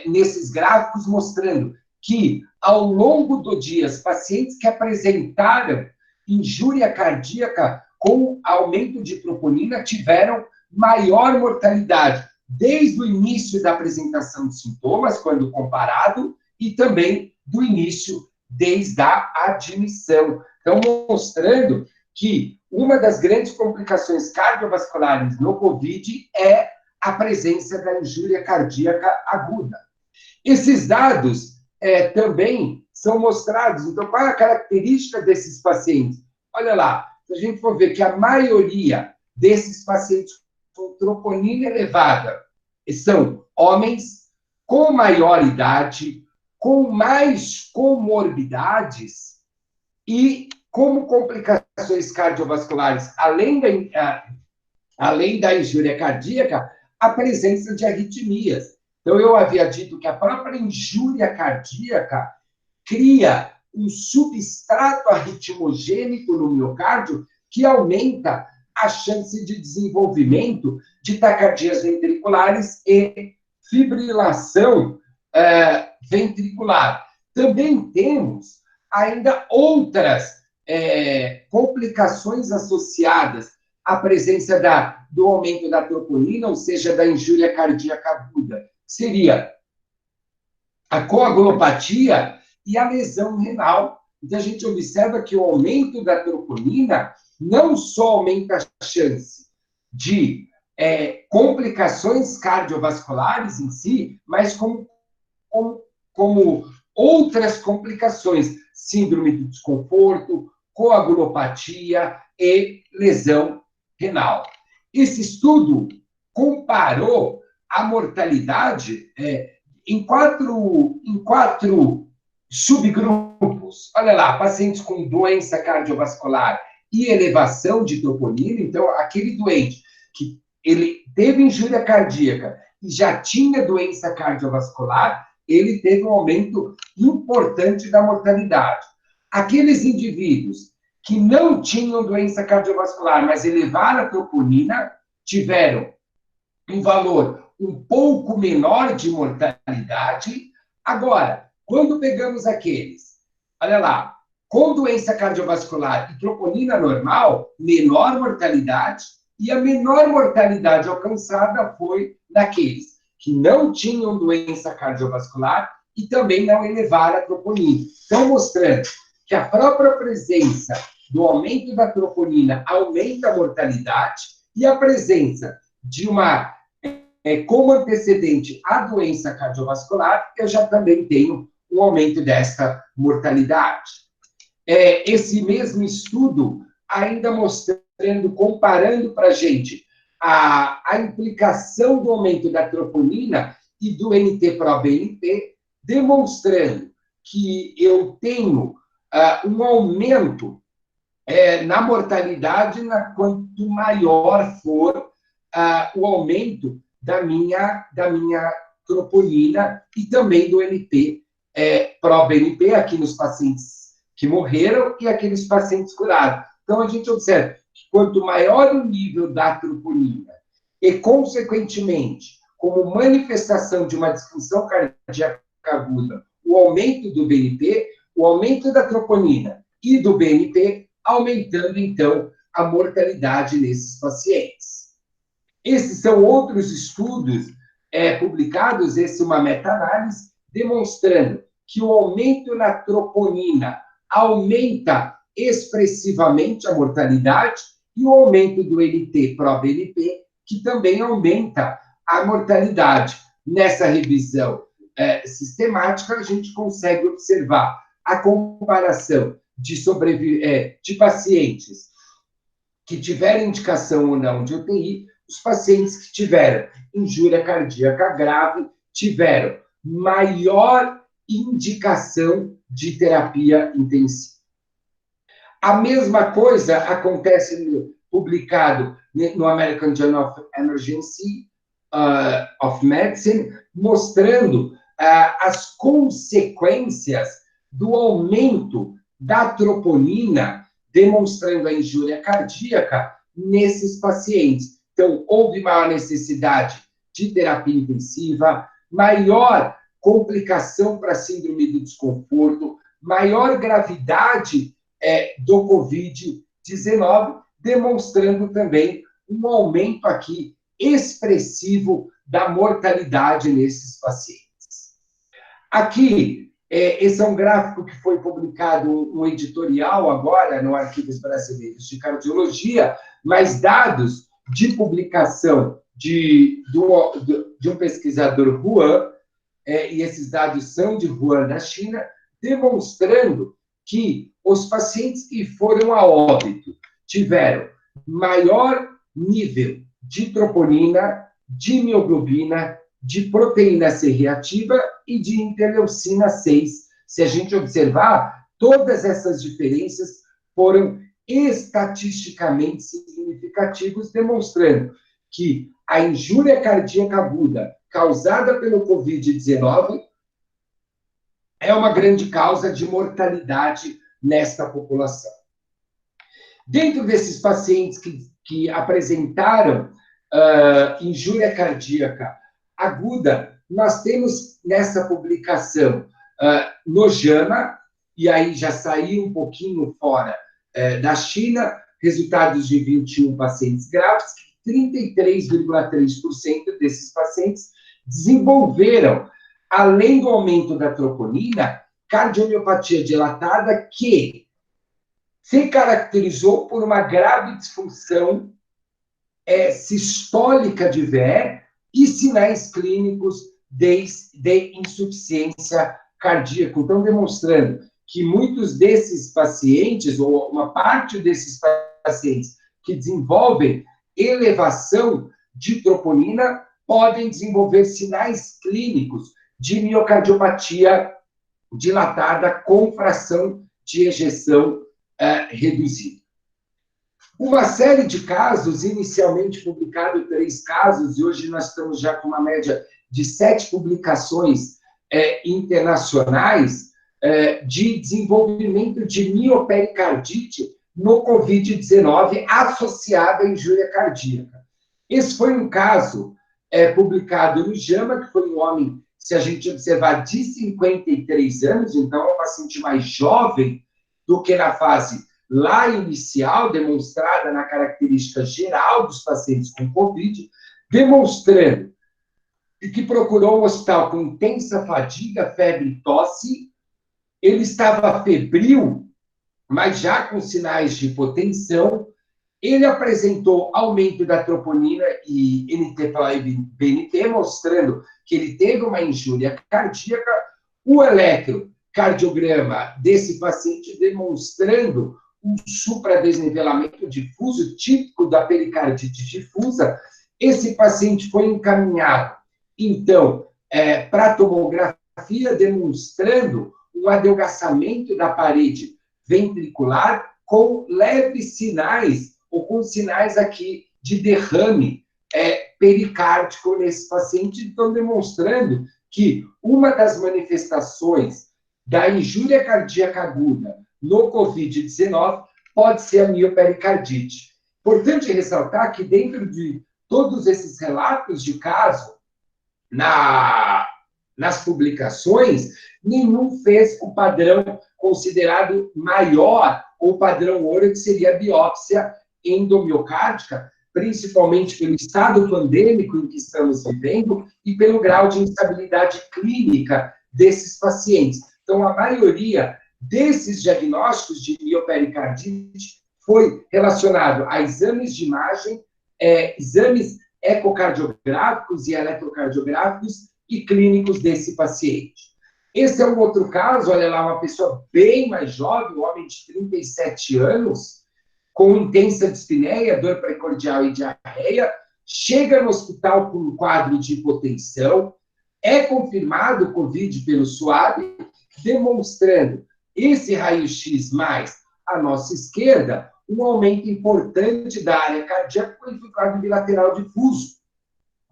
A: nesses gráficos, mostrando que, ao longo do dia, os pacientes que apresentaram injúria cardíaca com aumento de troponina tiveram maior mortalidade, desde o início da apresentação de sintomas, quando comparado, e também do início, desde a admissão. Então, mostrando que uma das grandes complicações cardiovasculares no COVID é a presença da injúria cardíaca aguda. Esses dados também são mostrados. Então, qual é a característica desses pacientes? Olha lá, se a gente for ver que a maioria desses pacientes com troponina elevada são homens com maior idade, com mais comorbidades e como complicações cardiovasculares, além da injúria cardíaca, a presença de arritmias. Então, eu havia dito que a própria injúria cardíaca cria um substrato arritmogênico no miocárdio que aumenta a chance de desenvolvimento de taquicardias ventriculares e fibrilação ventricular. Também temos ainda outras complicações associadas à presença do aumento da troponina, ou seja, da injúria cardíaca aguda. Seria a coagulopatia e a lesão renal. Então, a gente observa que o aumento da troponina não só aumenta a chance de complicações cardiovasculares em si, mas como outras complicações, síndrome do desconforto, coagulopatia e lesão renal. Esse estudo comparou a mortalidade em quatro subgrupos. Olha lá, pacientes com doença cardiovascular e elevação de troponina. Então, aquele doente que ele teve injúria cardíaca e já tinha doença cardiovascular, ele teve um aumento importante da mortalidade. Aqueles indivíduos que não tinham doença cardiovascular, mas elevaram a troponina, tiveram um valor um pouco menor de mortalidade. Agora, quando pegamos aqueles, olha lá, com doença cardiovascular e troponina normal, menor mortalidade, e a menor mortalidade alcançada foi daqueles que não tinham doença cardiovascular e também não elevaram a troponina. Então, mostrando que a própria presença do aumento da troponina aumenta a mortalidade e a presença de uma, como antecedente à doença cardiovascular, eu já também tenho um aumento desta mortalidade. Esse mesmo estudo ainda mostrando, comparando para a gente a implicação do aumento da troponina e do NT-proBNP, demonstrando que eu tenho um aumento na mortalidade quanto maior for o aumento da minha troponina e também do NT-proBNP aqui nos pacientes que morreram e aqueles pacientes curados. Então, a gente observa que quanto maior o nível da troponina e, consequentemente, como manifestação de uma disfunção cardíaca aguda, o aumento do BNP, o aumento da troponina e do BNP, aumentando, então, a mortalidade nesses pacientes. Esses são outros estudos publicados, essa é uma meta-análise, demonstrando que o aumento na troponina aumenta expressivamente a mortalidade e o aumento do NT-proBNP, que também aumenta a mortalidade. Nessa revisão sistemática, a gente consegue observar a comparação de pacientes que tiveram indicação ou não de UTI, os pacientes que tiveram injúria cardíaca grave tiveram maior indicação de terapia intensiva. A mesma coisa acontece publicado no American Journal of Emergency of Medicine, mostrando as consequências do aumento da troponina demonstrando a injúria cardíaca nesses pacientes. Então, houve maior necessidade de terapia intensiva, maior complicação para a síndrome do desconforto, maior gravidade do Covid-19, demonstrando também um aumento aqui expressivo da mortalidade nesses pacientes. Aqui, esse é um gráfico que foi publicado, um editorial agora no Arquivos Brasileiros de Cardiologia, mas dados de publicação de um pesquisador Huan, e esses dados são de Wuhan, da China, demonstrando que os pacientes que foram a óbito tiveram maior nível de troponina, de mioglobina, de proteína C reativa e de interleucina 6. Se a gente observar, todas essas diferenças foram estatisticamente significativas, demonstrando que a injúria cardíaca aguda causada pelo Covid-19 é uma grande causa de mortalidade nesta população. Dentro desses pacientes que apresentaram injúria cardíaca aguda, nós temos nessa publicação no JAMA, e aí já saiu um pouquinho fora da China, resultados de 21 pacientes graves, 33,3% desses pacientes desenvolveram, além do aumento da troponina, cardiomiopatia dilatada que se caracterizou por uma grave disfunção sistólica de VE e sinais clínicos de insuficiência cardíaca. Então, demonstrando que muitos desses pacientes, ou uma parte desses pacientes que desenvolvem elevação de troponina, podem desenvolver sinais clínicos de miocardiopatia dilatada com fração de ejeção reduzida. Uma série de casos, inicialmente publicado 3 casos, e hoje nós estamos já com uma média de 7 publicações internacionais de desenvolvimento de miopericardite no Covid-19 associada à injúria cardíaca. Esse foi um caso publicado no JAMA, que foi um homem, se a gente observar, de 53 anos, então é um paciente mais jovem do que na fase lá inicial, demonstrada na característica geral dos pacientes com Covid, demonstrando que procurou um hospital com intensa fadiga, febre e tosse. Ele estava febril, mas já com sinais de hipotensão. Ele apresentou aumento da troponina e NT-proBNP, mostrando que ele teve uma injúria cardíaca. O eletrocardiograma desse paciente demonstrando um supradesnivelamento difuso, típico da pericardite difusa. Esse paciente foi encaminhado, então, para a tomografia, demonstrando um adelgaçamento da parede ventricular com leves sinais, ou com sinais aqui de derrame pericárdico nesse paciente, então demonstrando que uma das manifestações da injúria cardíaca aguda no Covid-19 pode ser a miopericardite. Importante ressaltar que dentro de todos esses relatos de caso, nas publicações, nenhum fez o padrão considerado maior, ou padrão ouro, que seria a biópsia endomiocárdica, principalmente pelo estado pandêmico em que estamos vivendo e pelo grau de instabilidade clínica desses pacientes. Então, a maioria desses diagnósticos de miopericardite foi relacionado a exames de imagem, exames ecocardiográficos e eletrocardiográficos e clínicos desse paciente. Esse é um outro caso, olha lá, uma pessoa bem mais jovem, um homem de 37 anos, com intensa dispneia, dor precordial e diarreia, chega no hospital com um quadro de hipotensão, é confirmado o Covid pelo SWAB, demonstrando esse raio-x mais à nossa esquerda, um aumento importante da área cardíaca com infiltrado bilateral difuso,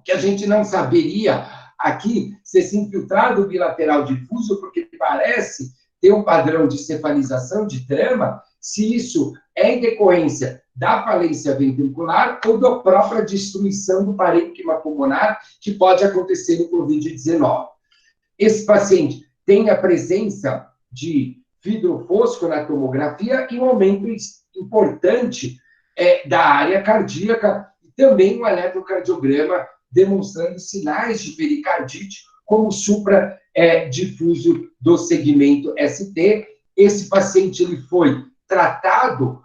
A: que a gente não saberia aqui se esse infiltrado bilateral difuso, porque parece ter um padrão de cefalização de trama, se isso é em decorrência da falência ventricular ou da própria destruição do parênquima pulmonar, que pode acontecer no Covid-19. Esse paciente tem a presença de vidro fosco na tomografia e um aumento importante da área cardíaca e também um eletrocardiograma demonstrando sinais de pericardite, como supradifuso do segmento ST. Esse paciente ele foi tratado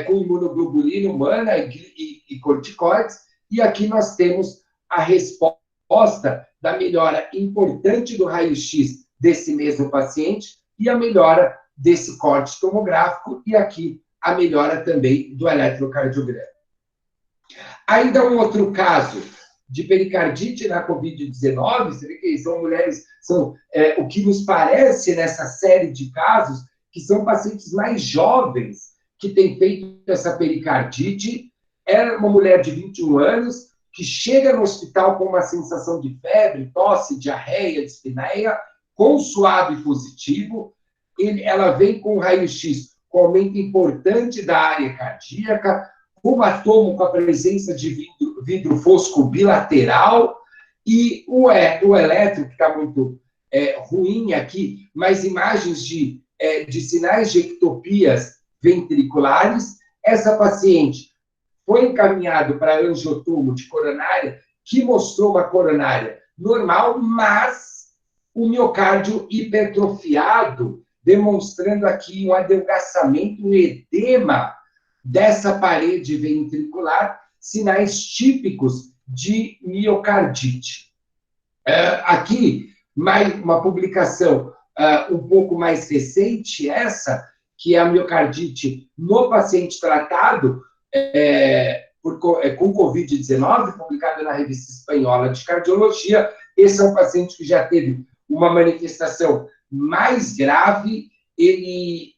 A: com imunoglobulina humana e corticoides, e aqui nós temos a resposta da melhora importante do raio-x desse mesmo paciente e a melhora desse corte tomográfico, e aqui a melhora também do eletrocardiograma. Ainda um outro caso de pericardite na Covid-19, você vê que são mulheres, o que nos parece nessa série de casos, que são pacientes mais jovens que têm feito essa pericardite. Era uma mulher de 21 anos que chega no hospital com uma sensação de febre, tosse, diarreia, dispneia, com suave positivo. Ela vem com raio-x com aumento importante da área cardíaca, hematomo com a presença de vidro fosco bilateral, e o eletro, que está muito ruim aqui, mas imagens de sinais de ectopias ventriculares. Essa paciente foi encaminhada para angiotomo de coronária, que mostrou uma coronária normal, mas o miocárdio hipertrofiado, demonstrando aqui um adelgaçamento, um edema dessa parede ventricular, sinais típicos de miocardite. Aqui, uma publicação um pouco mais recente, essa, que é a miocardite no paciente tratado com Covid-19, publicada na Revista Espanhola de Cardiologia. Esse é um paciente que já teve uma manifestação mais grave, ele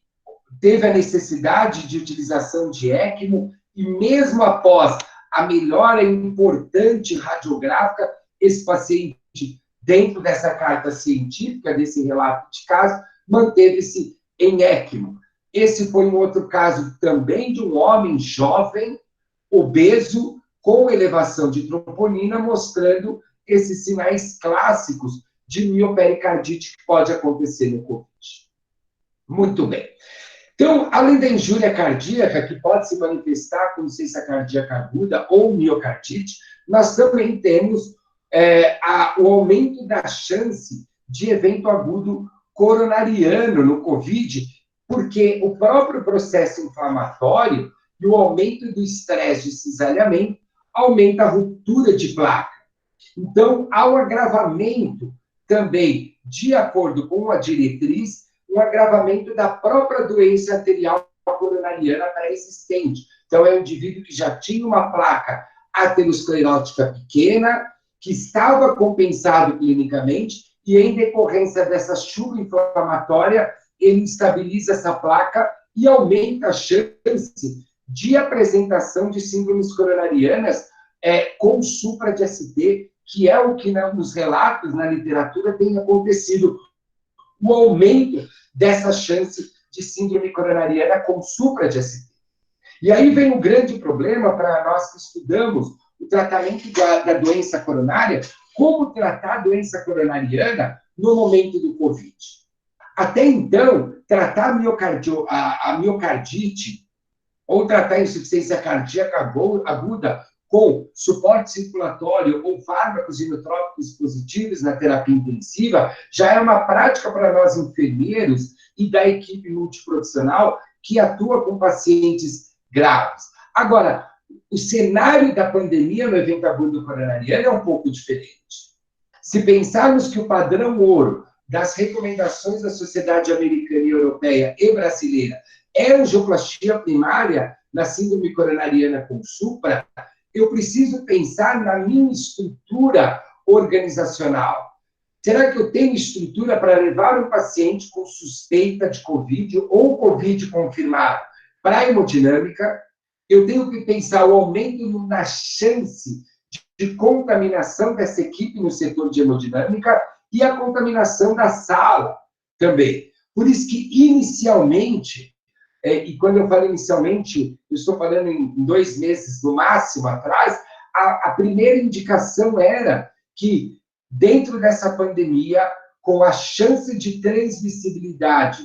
A: teve a necessidade de utilização de ECMO, e mesmo após a melhora importante radiográfica, esse paciente, dentro dessa carta científica, desse relato de caso, manteve-se em ECMO. Esse foi um outro caso também de um homem jovem, obeso, com elevação de troponina, mostrando esses sinais clássicos de miopericardite que pode acontecer no COVID. Muito bem. Então, além da injúria cardíaca, que pode se manifestar com insuficiência cardíaca aguda ou miocardite, nós também temos o aumento da chance de evento agudo coronariano no COVID, porque o próprio processo inflamatório e o aumento do estresse de cisalhamento aumenta a ruptura de placa. Então, há um agravamento também, de acordo com a diretriz, um agravamento da própria doença arterial coronariana pré-existente. Então, é um indivíduo que já tinha uma placa aterosclerótica pequena, que estava compensado clinicamente, e em decorrência dessa chuva inflamatória, ele estabiliza essa placa e aumenta a chance de apresentação de síndromes coronarianas com supra de ST, que é o que nos relatos, na literatura, tem acontecido, o aumento dessa chance de síndrome coronariana com supra de ST. E aí vem o grande problema para nós que estudamos o tratamento da doença coronária, como tratar a doença coronariana no momento do COVID. Até então, tratar a miocardite ou tratar a insuficiência cardíaca aguda com suporte circulatório ou fármacos inotrópicos positivos na terapia intensiva já é uma prática para nós enfermeiros e da equipe multiprofissional que atua com pacientes graves. Agora, o cenário da pandemia no evento agudo coronariano é um pouco diferente. Se pensarmos que o padrão ouro das recomendações da Sociedade Americana e Europeia e Brasileira é angioplastia primária na síndrome coronariana com supra, eu preciso pensar na minha estrutura organizacional. Será que eu tenho estrutura para levar um paciente com suspeita de COVID ou COVID confirmado para a hemodinâmica? Eu tenho que pensar o aumento na chance de contaminação dessa equipe no setor de hemodinâmica e a contaminação da sala também. Por isso que, inicialmente, e quando eu falo inicialmente, eu estou falando em 2 meses no máximo atrás, a primeira indicação era que, dentro dessa pandemia, com a chance de transmissibilidade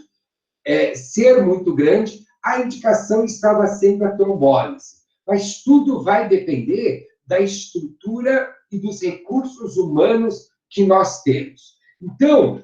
A: ser muito grande, a indicação estava sendo a trombólise. Mas tudo vai depender da estrutura e dos recursos humanos que nós temos. Então,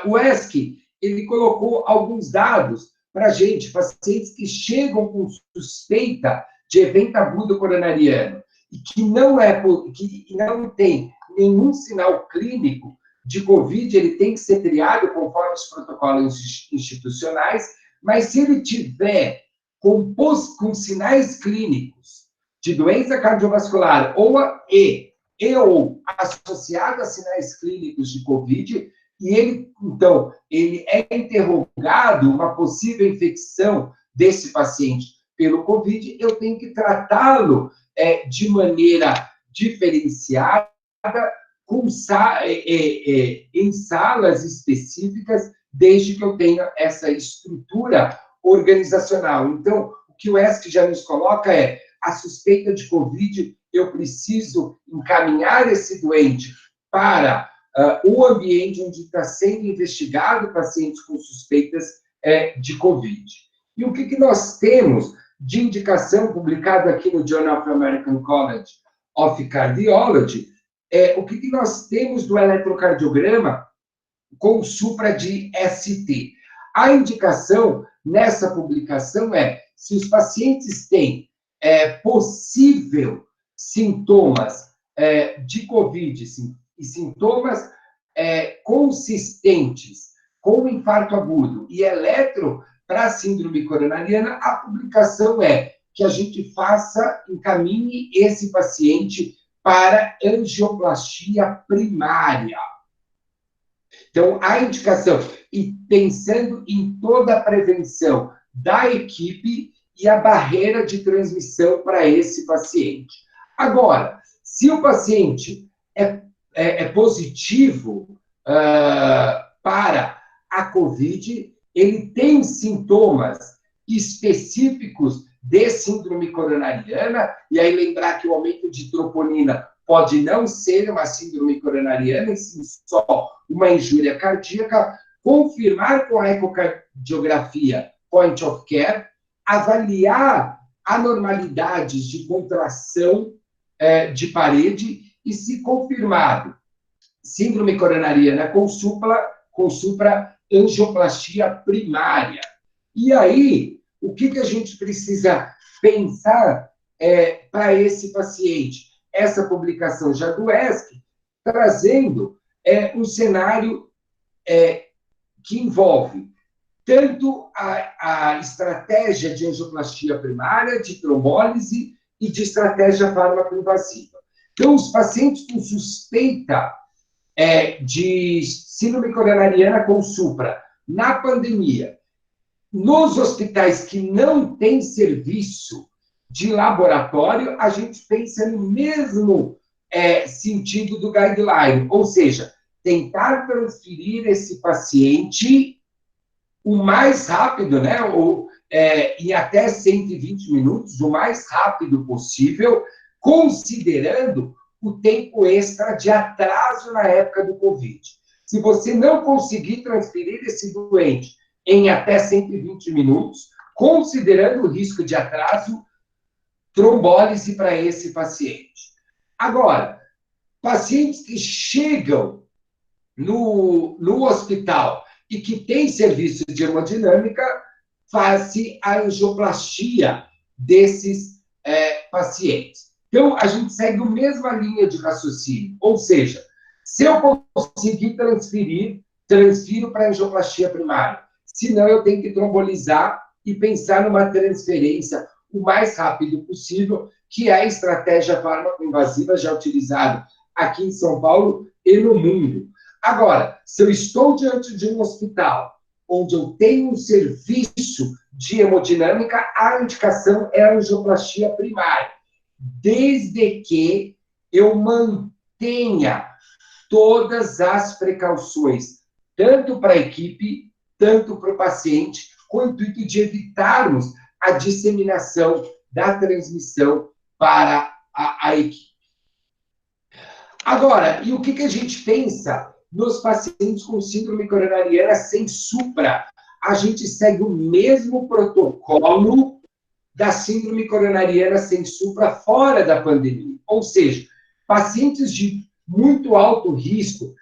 A: o ESC, ele colocou alguns dados para a gente, pacientes que chegam com suspeita de evento agudo coronariano e que não tem nenhum sinal clínico de COVID, ele tem que ser triado conforme os protocolos institucionais, mas se ele tiver com sinais clínicos de doença cardiovascular ou associado a sinais clínicos de COVID, e ele, então, ele é interrogado uma possível infecção desse paciente pelo COVID, eu tenho que tratá-lo de maneira diferenciada, em salas específicas, desde que eu tenha essa estrutura organizacional. Então, o que o ESC já nos coloca é a suspeita de COVID, eu preciso encaminhar esse doente para o ambiente onde está sendo investigado pacientes com suspeitas de COVID. E o que nós temos de indicação publicada aqui no Journal of American College of Cardiology? O que nós temos do eletrocardiograma com supra de ST? A indicação nessa publicação se os pacientes têm possível sintomas de COVID e sintomas consistentes com infarto agudo e eletro para síndrome coronariana, a publicação que a gente encaminhe esse paciente para angioplastia primária. Então, a indicação, e pensando em toda a prevenção da equipe e a barreira de transmissão para esse paciente. Agora, se o paciente é positivo para a COVID, ele tem sintomas específicos de síndrome coronariana, e aí lembrar que o aumento de troponina pode não ser uma síndrome coronariana, e sim só uma injúria cardíaca, confirmar com a ecocardiografia point of care, avaliar anormalidades de contração de parede, e se confirmado síndrome coronariana com supra angioplastia primária. E aí, o que a gente precisa pensar para esse paciente? Essa publicação já do ESC, trazendo um cenário que envolve tanto a estratégia de angioplastia primária, de trombólise e de estratégia fármaco-invasiva. Então, os pacientes com suspeita de síndrome coronariana com supra na pandemia, nos hospitais que não têm serviço de laboratório, a gente pensa no mesmo sentido do guideline, ou seja, tentar transferir esse paciente o mais rápido, né, em até 120 minutos, o mais rápido possível, considerando o tempo extra de atraso na época do COVID. Se você não conseguir transferir esse doente em até 120 minutos, considerando o risco de atraso, trombólise para esse paciente. Agora, pacientes que chegam no hospital e que têm serviço de hemodinâmica, faz-se a angioplastia desses pacientes. Então, a gente segue a mesma linha de raciocínio, ou seja, se eu conseguir transfiro para a angioplastia primária. Senão, eu tenho que trombolizar e pensar numa transferência o mais rápido possível, que é a estratégia fármaco-invasiva já utilizada aqui em São Paulo e no mundo. Agora, se eu estou diante de um hospital onde eu tenho um serviço de hemodinâmica, a indicação é a angioplastia primária, desde que eu mantenha todas as precauções, tanto para a equipe, tanto para o paciente, com o intuito de evitarmos a disseminação da transmissão para a equipe. Agora, e o que a gente pensa nos pacientes com síndrome coronariana sem supra? A gente segue o mesmo protocolo da síndrome coronariana sem supra fora da pandemia. Ou seja, pacientes de muito alto risco,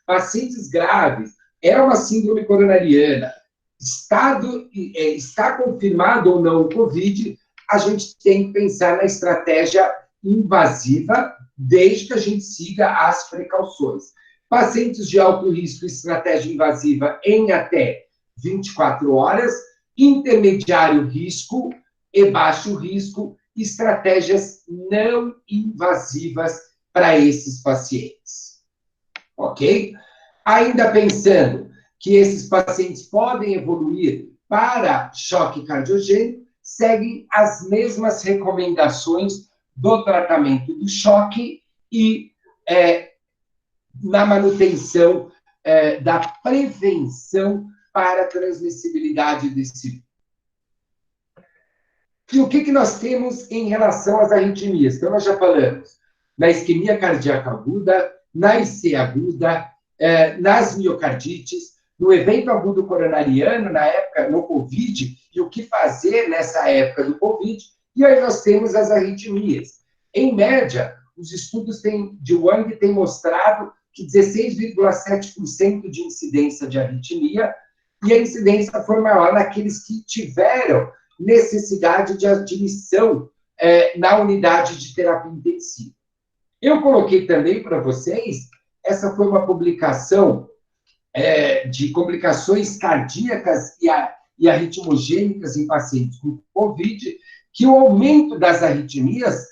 A: pacientes graves, é uma síndrome coronariana, está confirmado ou não o COVID, a gente tem que pensar na estratégia invasiva, desde que a gente siga as precauções. Pacientes de alto risco, estratégia invasiva em até 24 horas, intermediário risco e baixo risco, estratégias não invasivas para esses pacientes. Ok? Ainda pensando que esses pacientes podem evoluir para choque cardiogênico, seguem as mesmas recomendações do tratamento do choque e na manutenção da prevenção para a transmissibilidade desse vírus. E o que nós temos em relação às arritmias? Então, nós já falamos na isquemia cardíaca aguda, na IC aguda, nas miocardites, no evento agudo coronariano, na época, no COVID, e o que fazer nessa época do COVID, e aí nós temos as arritmias. Em média, os estudos de Wang têm mostrado que 16,7% de incidência de arritmia, e a incidência foi maior naqueles que tiveram necessidade de admissão na unidade de terapia intensiva. Eu coloquei também para vocês, essa foi uma publicação de complicações cardíacas e arritmogênicas em pacientes com COVID, que o aumento das arritmias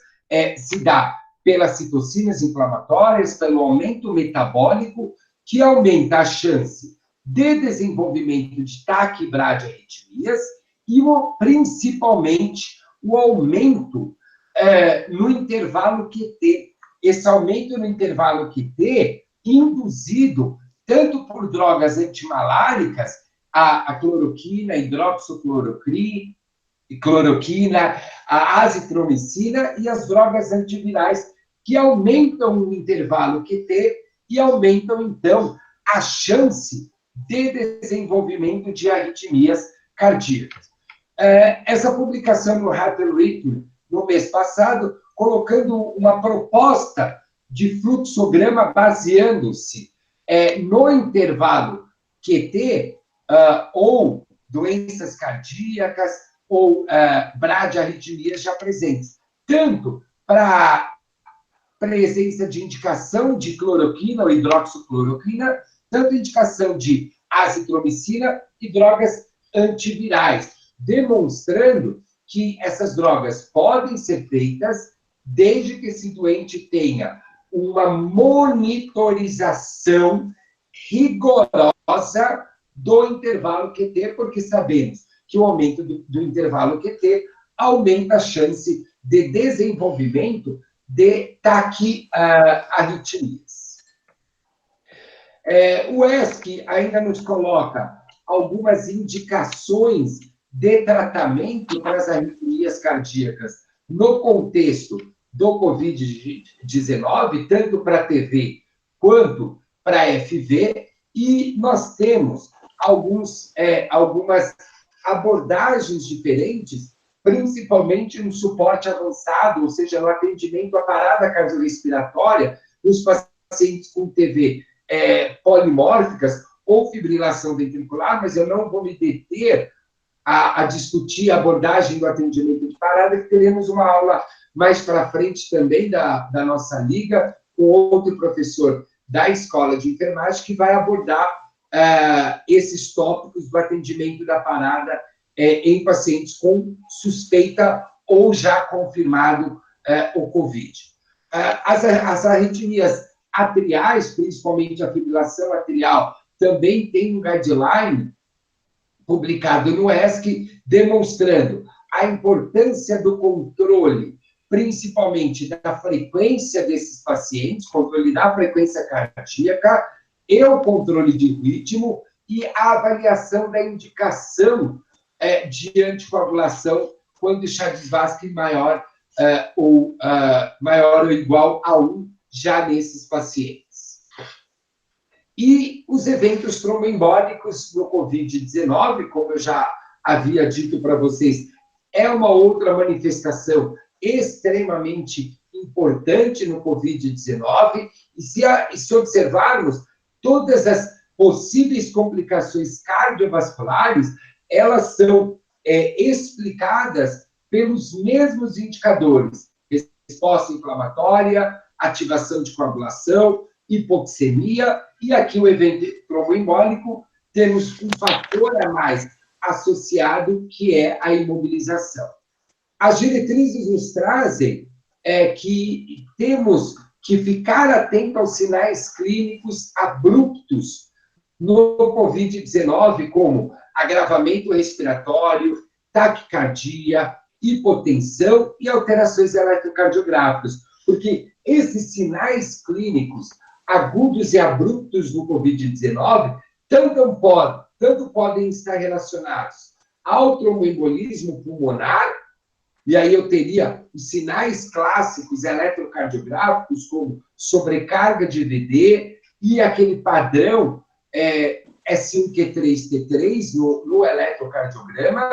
A: se dá pelas citocinas inflamatórias, pelo aumento metabólico, que aumenta a chance de desenvolvimento de taquibrade arritmias e, principalmente, o aumento no intervalo QT. Esse aumento no intervalo QT, induzido tanto por drogas antimaláricas, a cloroquina, a hidroxicloroquina, a azitromicina e as drogas antivirais, que aumentam o intervalo QT e aumentam, então, a chance de desenvolvimento de arritmias cardíacas. Essa publicação no Heart Rhythm, no mês passado, colocando uma proposta de fluxograma baseando-se no intervalo QT, ou doenças cardíacas, ou bradiarritmias já presentes, tanto para presença de indicação de cloroquina ou hidroxicloroquina, tanto indicação de azitromicina e drogas antivirais, demonstrando que essas drogas podem ser feitas desde que esse doente tenha uma monitorização rigorosa do intervalo QT, porque sabemos que o aumento do intervalo QT aumenta a chance de desenvolvimento de taquiarritmias. O ESC ainda nos coloca algumas indicações de tratamento para as arritmias cardíacas no contexto do Covid-19, tanto para TV quanto para FV, e nós temos algumas abordagens diferentes, principalmente no suporte avançado, ou seja, no atendimento à parada cardiorrespiratória, nos pacientes com TV polimórficas ou fibrilação ventricular, mas eu não vou me deter a discutir a abordagem do atendimento de parada, que teremos uma aula mais para frente também da nossa liga, com outro professor da Escola de Enfermagem, que vai abordar esses tópicos do atendimento da parada em pacientes com suspeita ou já confirmado o COVID. As arritmias atriais, principalmente a fibrilação atrial, também tem um guideline publicado no ESC, demonstrando a importância do controle, principalmente da frequência desses pacientes, controle da frequência cardíaca e o controle de ritmo e a avaliação da indicação de anticoagulação quando o Chades-Vasque maior ou igual a 1 já nesses pacientes. E os eventos tromboembólicos no COVID-19, como eu já havia dito para vocês, é uma outra manifestação extremamente importante no COVID-19, e se observarmos todas as possíveis complicações cardiovasculares, elas são explicadas pelos mesmos indicadores: resposta inflamatória, ativação de coagulação, hipoxemia, e aqui o evento tromboembólico, temos um fator a mais associado, que é a imobilização. As diretrizes nos trazem que temos que ficar atento aos sinais clínicos abruptos no COVID-19, como agravamento respiratório, taquicardia, hipotensão e alterações eletrocardiográficas, porque esses sinais clínicos agudos e abruptos no COVID-19 tanto podem estar relacionados ao tromboembolismo pulmonar, e aí eu teria os sinais clássicos eletrocardiográficos, como sobrecarga de EVD e aquele padrão S1Q3T3 no eletrocardiograma.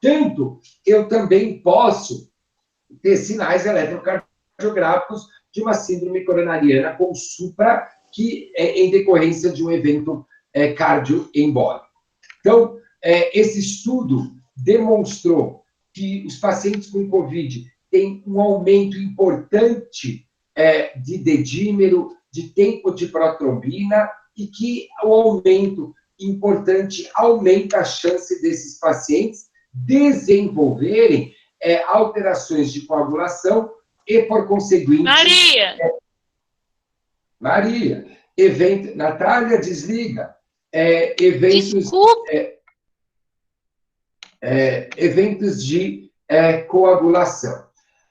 A: Tanto eu também posso ter sinais eletrocardiográficos de uma síndrome coronariana com supra, que é em decorrência de um evento cardioembólico. Então, esse estudo demonstrou que os pacientes com COVID têm um aumento importante de dedímero, de tempo de protrombina, e que o aumento importante aumenta a chance desses pacientes desenvolverem alterações de coagulação e, por conseguinte... Maria, Natália, desliga. Eventos de coagulação.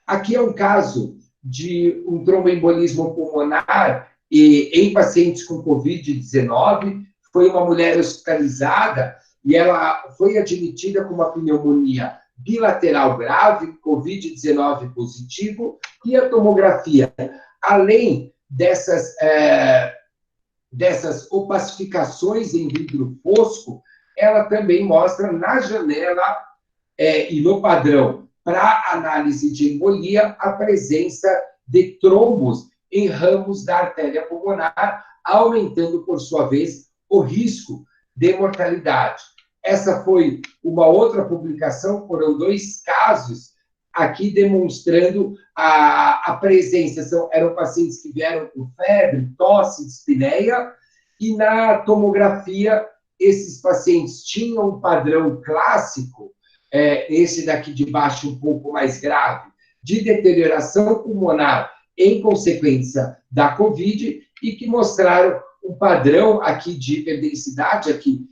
A: Aqui é um caso de um tromboembolismo pulmonar em pacientes com COVID-19. Foi uma mulher hospitalizada e ela foi admitida com uma pneumonia bilateral grave, COVID-19 positivo, e a tomografia, além dessas opacificações em vidro fosco, ela também mostra na janela e no padrão para análise de embolia a presença de trombos em ramos da artéria pulmonar, aumentando, por sua vez, o risco de mortalidade. Essa foi uma outra publicação, foram 2 casos aqui demonstrando a presença. Eram pacientes que vieram com febre, tosse, dispneia, e na tomografia esses pacientes tinham um padrão clássico, esse daqui de baixo um pouco mais grave, de deterioração pulmonar em consequência da COVID, e que mostraram um padrão aqui de hiperdensidade, aqui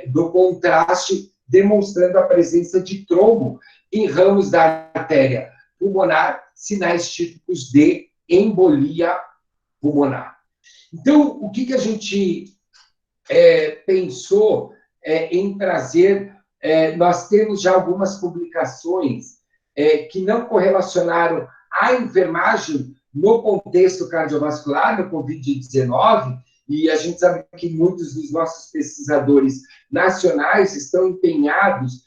A: do contraste, demonstrando a presença de trombo em ramos da artéria pulmonar, sinais típicos de embolia pulmonar. Então, o que a gente pensou em trazer? Nós temos já algumas publicações que não correlacionaram a enfermagem no contexto cardiovascular, no COVID-19, e a gente sabe que muitos dos nossos pesquisadores nacionais estão empenhados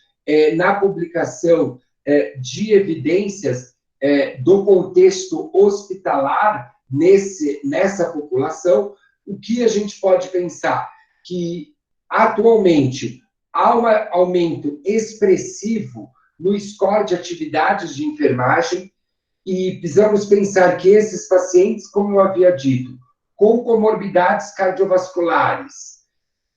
A: na publicação de evidências do contexto hospitalar nessa população. O que a gente pode pensar? Que, atualmente, há um aumento expressivo no score de atividades de enfermagem, e precisamos pensar que esses pacientes, como eu havia dito, com comorbidades cardiovasculares,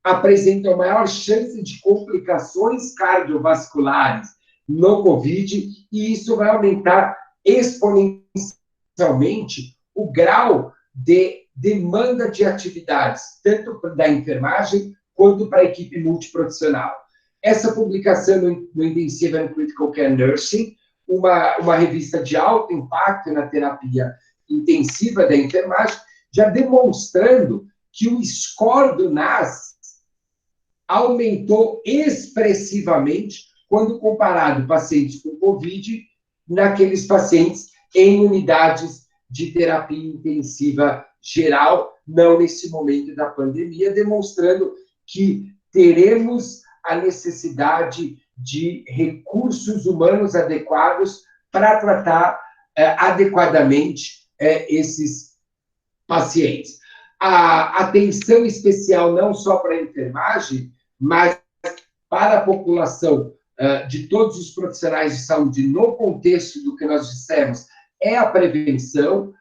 A: apresentam maior chance de complicações cardiovasculares no COVID, e isso vai aumentar exponencialmente o grau de demanda de atividades, tanto da enfermagem quanto para a equipe multiprofissional. Essa publicação no Intensive and Critical Care Nursing, uma revista de alto impacto na terapia intensiva da enfermagem, já demonstrando que o score do NAS aumentou expressivamente quando comparado pacientes com COVID naqueles pacientes em unidades de terapia intensiva geral, não nesse momento da pandemia, demonstrando que teremos a necessidade de recursos humanos adequados para tratar adequadamente esses pacientes. A atenção especial não só para a enfermagem, mas para a população de todos os profissionais de saúde, no contexto do que nós dissemos, é a prevenção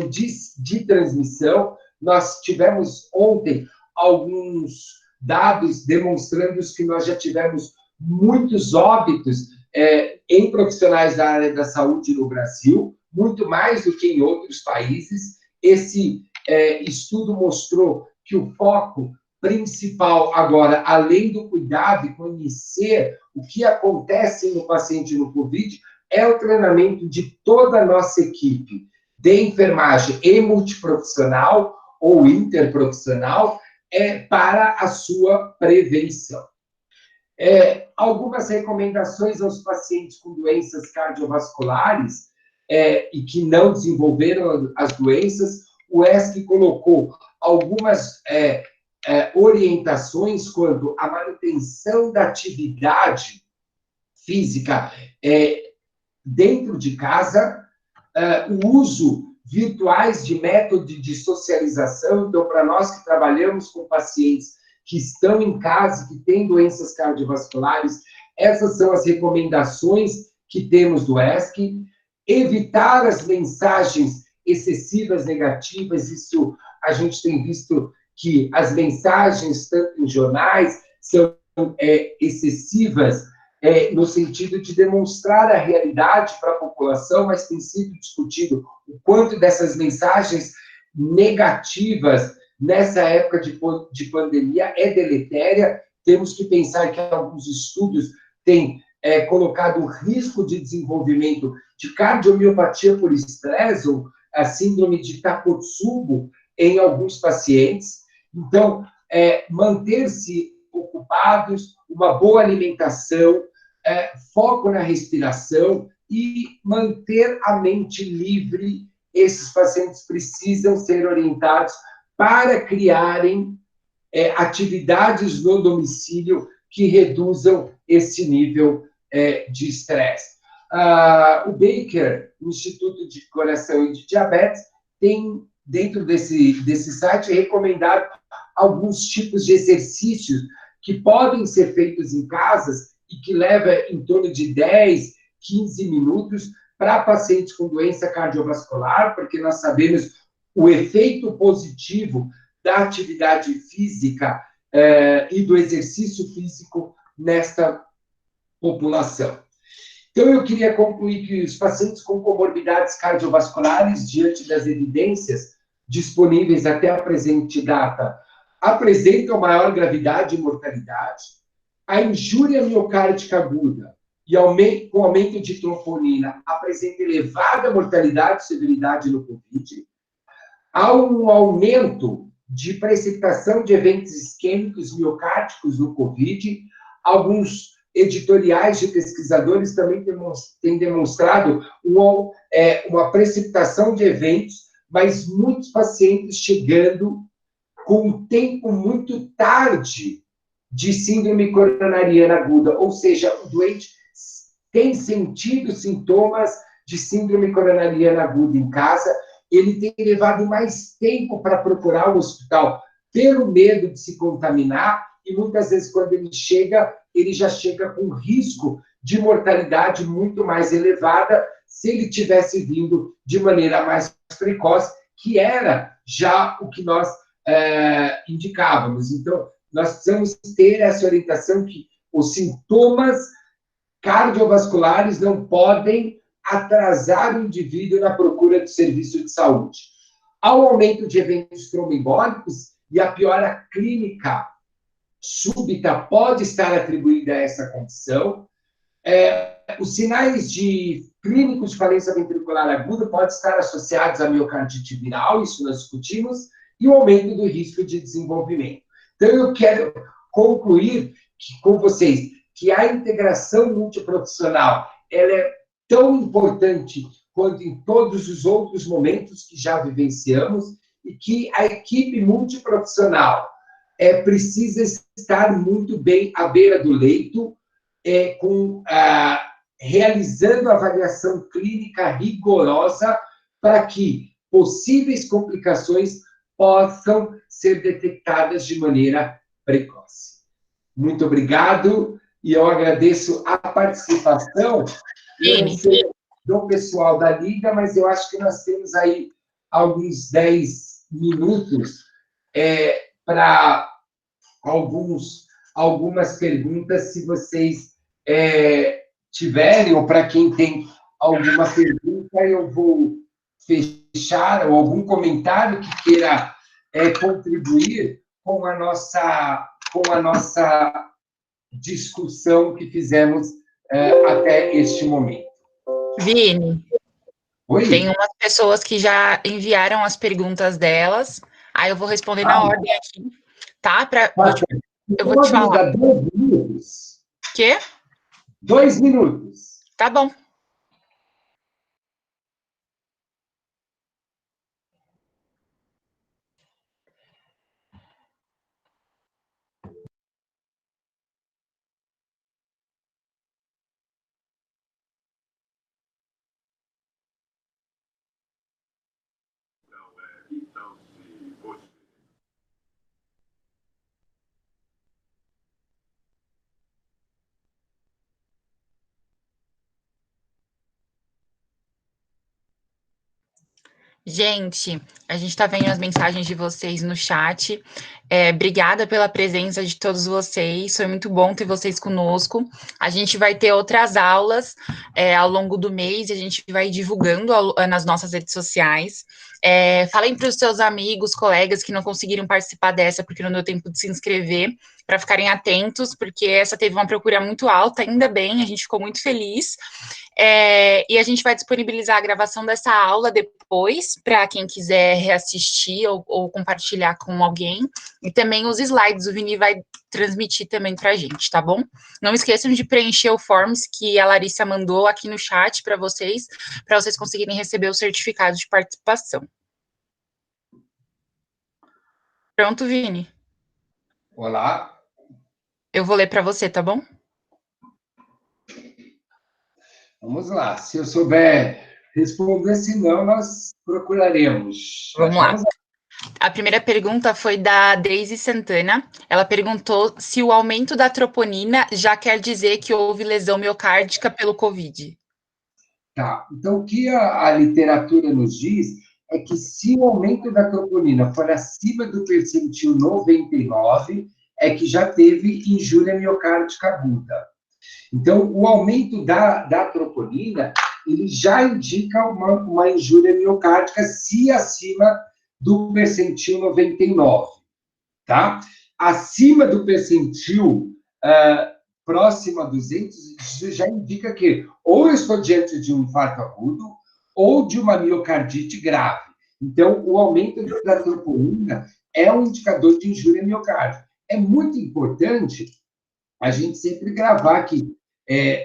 A: de transmissão. Nós tivemos ontem alguns dados demonstrando que nós já tivemos muitos óbitos em profissionais da área da saúde no Brasil, muito mais do que em outros países. Esse estudo mostrou que o foco principal agora, além do cuidado e conhecer o que acontece no paciente no COVID, é o treinamento de toda a nossa equipe de enfermagem e multiprofissional ou interprofissional para a sua prevenção. Algumas recomendações aos pacientes com doenças cardiovasculares e que não desenvolveram as doenças. O ESC colocou algumas orientações quanto à manutenção da atividade física dentro de casa, o uso virtuais de método de socialização. Então, para nós que trabalhamos com pacientes que estão em casa, que têm doenças cardiovasculares, essas são as recomendações que temos do ESC. Evitar as mensagens excessivas negativas, isso a gente tem visto que as mensagens, tanto em jornais, são excessivas no sentido de demonstrar a realidade para a população, mas tem sido discutido o quanto dessas mensagens negativas nessa época de pandemia é deletéria. Temos que pensar que alguns estudos têm colocado o risco de desenvolvimento de cardiomiopatia por estresse, ou a síndrome de Takotsubo, em alguns pacientes. Então, manter-se ocupados, uma boa alimentação, foco na respiração e manter a mente livre. Esses pacientes precisam ser orientados para criarem atividades no domicílio que reduzam esse nível de estresse. O Baker, o Instituto de Coração e de Diabetes, tem, dentro desse site, recomendado alguns tipos de exercícios que podem ser feitos em casas e que levam em torno de 10, 15 minutos para pacientes com doença cardiovascular, porque nós sabemos o efeito positivo da atividade física e do exercício físico nesta população. Então, eu queria concluir que os pacientes com comorbidades cardiovasculares, diante das evidências disponíveis até a presente data, apresentam maior gravidade e mortalidade. A injúria miocárdica aguda e com aumento de troponina apresenta elevada mortalidade e severidade no COVID. Há um aumento de precipitação de eventos isquêmicos miocárdicos no COVID. Alguns editoriais de pesquisadores também têm demonstrado uma precipitação de eventos, mas muitos pacientes chegando com um tempo muito tarde de síndrome coronariana aguda, ou seja, o doente tem sentido sintomas de síndrome coronariana aguda em casa, ele tem levado mais tempo para procurar o hospital pelo medo de se contaminar, e muitas vezes, quando ele já chega com risco de mortalidade muito mais elevada se ele tivesse vindo de maneira mais precoce, que era já o que nós indicávamos. Então, nós precisamos ter essa orientação que os sintomas cardiovasculares não podem atrasar o indivíduo na procura de serviço de saúde. Há um aumento de eventos tromboembólicos e a piora clínica súbita pode estar atribuída a essa condição. Os sinais clínicos de falência ventricular aguda podem estar associados à miocardite viral, isso nós discutimos, e o aumento do risco de desenvolvimento. Então, eu quero concluir com vocês que a integração multiprofissional ela é tão importante quanto em todos os outros momentos que já vivenciamos e que a equipe multiprofissional precisa estar muito bem à beira do leito, realizando avaliação clínica rigorosa para que possíveis complicações possam ser detectadas de maneira precoce. Muito obrigado, e eu agradeço a participação, eu não sei do pessoal da Liga, mas eu acho que nós temos aí alguns 10 minutos para algumas perguntas, se vocês tiverem, ou para quem tem alguma pergunta, eu vou fechar, ou algum comentário que queira contribuir com a nossa discussão que fizemos até este momento.
B: Vini,
A: Oi?
B: Tem umas pessoas que já enviaram as perguntas delas, aí eu vou responder na ordem aqui, tá? Eu vou te falar.
A: 2 minutos.
B: Quê?
A: 2 minutos.
B: Tá bom. Gente, a gente está vendo as mensagens de vocês no chat. Obrigada pela presença de todos vocês. Foi muito bom ter vocês conosco. A gente vai ter outras aulas ao longo do mês e a gente vai divulgando nas nossas redes sociais. Falem para os seus amigos, colegas que não conseguiram participar dessa porque não deu tempo de se inscrever, para ficarem atentos, porque essa teve uma procura muito alta, ainda bem, a gente ficou muito feliz. E a gente vai disponibilizar a gravação dessa aula depois, para quem quiser reassistir ou compartilhar com alguém. E também os slides, o Vini vai transmitir também para a gente, tá bom? Não esqueçam de preencher o forms que a Larissa mandou aqui no chat para vocês conseguirem receber o certificado de participação. Pronto, Vini?
A: Olá.
B: Eu vou ler para você, tá bom?
A: Vamos lá. Se eu souber responder, senão nós procuraremos.
B: Vamos lá. A primeira pergunta foi da Daisy Santana. Ela perguntou se o aumento da troponina já quer dizer que houve lesão miocárdica pelo COVID.
A: Tá. Então, o que a literatura nos diz é que se o aumento da troponina for acima do percentil 99, é que já teve injúria miocárdica aguda. Então, o aumento da troponina, ele já indica uma injúria miocárdica se acima do percentil 99, tá? Acima do percentil próximo a 200, isso já indica que ou eu estou diante de um infarto agudo ou de uma miocardite grave. Então, o aumento da troponina é um indicador de injúria miocárdica. É muito importante a gente sempre gravar que,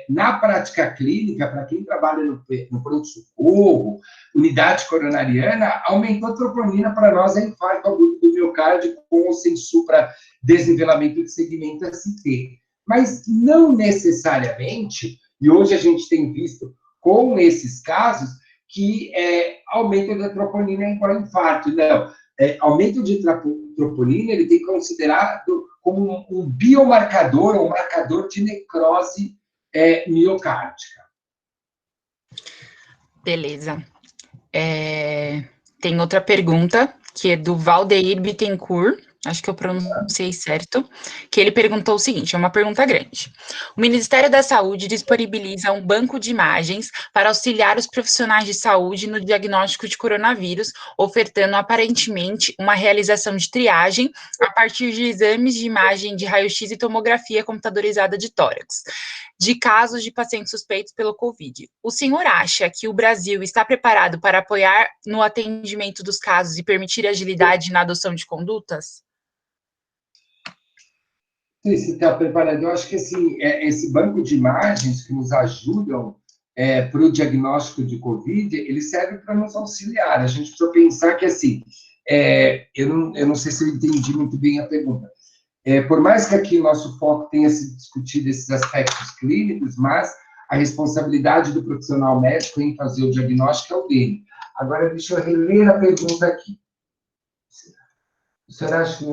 A: na prática clínica, para quem trabalha no pronto-socorro, unidade coronariana, aumentou a troponina para nós é infarto agudo do miocárdio com ou sem supra-desnivelamento de segmento ST. Mas não necessariamente, e hoje a gente tem visto com esses casos, que aumento da troponina é igual a infarto. Não. Aumento de troponina, ele tem que considerar como um biomarcador, um marcador de necrose miocárdica.
B: Beleza. Tem outra pergunta, que é do Valdeir Bittencourt, acho que eu pronunciei certo, que ele perguntou o seguinte, é uma pergunta grande. O Ministério da Saúde disponibiliza um banco de imagens para auxiliar os profissionais de saúde no diagnóstico de coronavírus, ofertando aparentemente uma realização de triagem a partir de exames de imagem de raio-x e tomografia computadorizada de tórax, de casos de pacientes suspeitos pelo Covid. O senhor acha que o Brasil está preparado para apoiar no atendimento dos casos e permitir agilidade na adoção de condutas?
A: sei se está preparado. Eu acho que assim, esse banco de imagens que nos ajudam para o diagnóstico de Covid, ele serve para nos auxiliar. A gente precisa pensar que, assim, eu não sei se eu entendi muito bem a pergunta. Por mais que aqui o nosso foco tenha se discutido esses aspectos clínicos, mas a responsabilidade do profissional médico em fazer o diagnóstico é o dele. Agora, deixa eu reler a pergunta aqui. O senhor acha que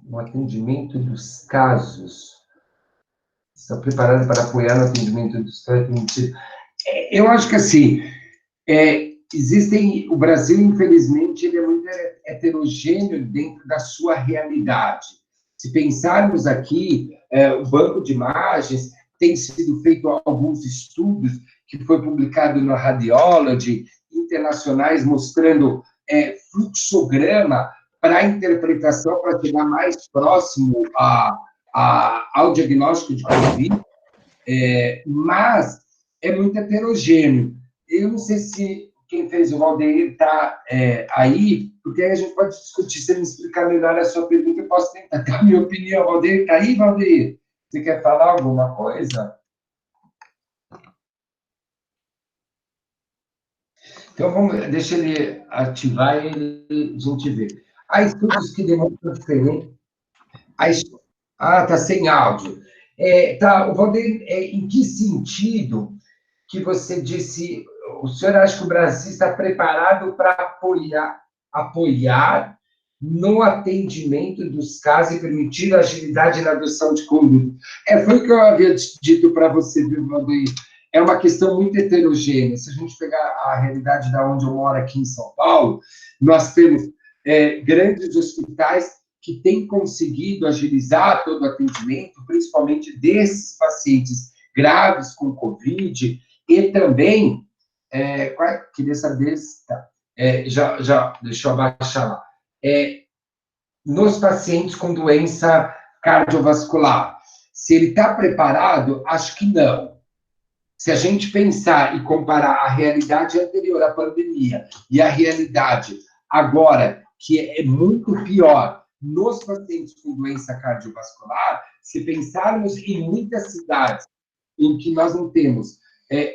A: no atendimento dos casos está preparado para apoiar no atendimento dos casos? Eu acho que, assim, o Brasil, infelizmente, ele é muito heterogêneo dentro da sua realidade. Se pensarmos aqui, o banco de imagens, tem sido feito alguns estudos, que foi publicado na Radiology, internacionais, mostrando fluxograma para interpretação, para chegar mais próximo ao diagnóstico de Covid, mas é muito heterogêneo. Eu não sei se quem fez o Valdeir está aí, porque aí a gente pode discutir. Se ele me explicar melhor a sua pergunta, eu posso tentar dar a minha opinião. Valdeir, está aí, Valdeir? Você quer falar alguma coisa? Então, deixa ele ativar e a gente vê. Há estudos que demonstram diferente. Está sem áudio. Tá, Valdeir, em que sentido que você disse, o senhor acha que o Brasil está preparado para apoiar no atendimento dos casos e permitir agilidade na adoção de conduta? Foi o que eu havia dito para você, viu, Valdeir? É uma questão muito heterogênea. Se a gente pegar a realidade da onde eu moro aqui em São Paulo, nós temos grandes hospitais que têm conseguido agilizar todo o atendimento, principalmente desses pacientes graves com Covid, e também, queria saber, deixa eu abaixar lá, nos pacientes com doença cardiovascular, se ele está preparado, acho que não. Se a gente pensar e comparar a realidade anterior à pandemia e a realidade agora, que é muito pior, nos pacientes com doença cardiovascular, se pensarmos em muitas cidades em que nós não temos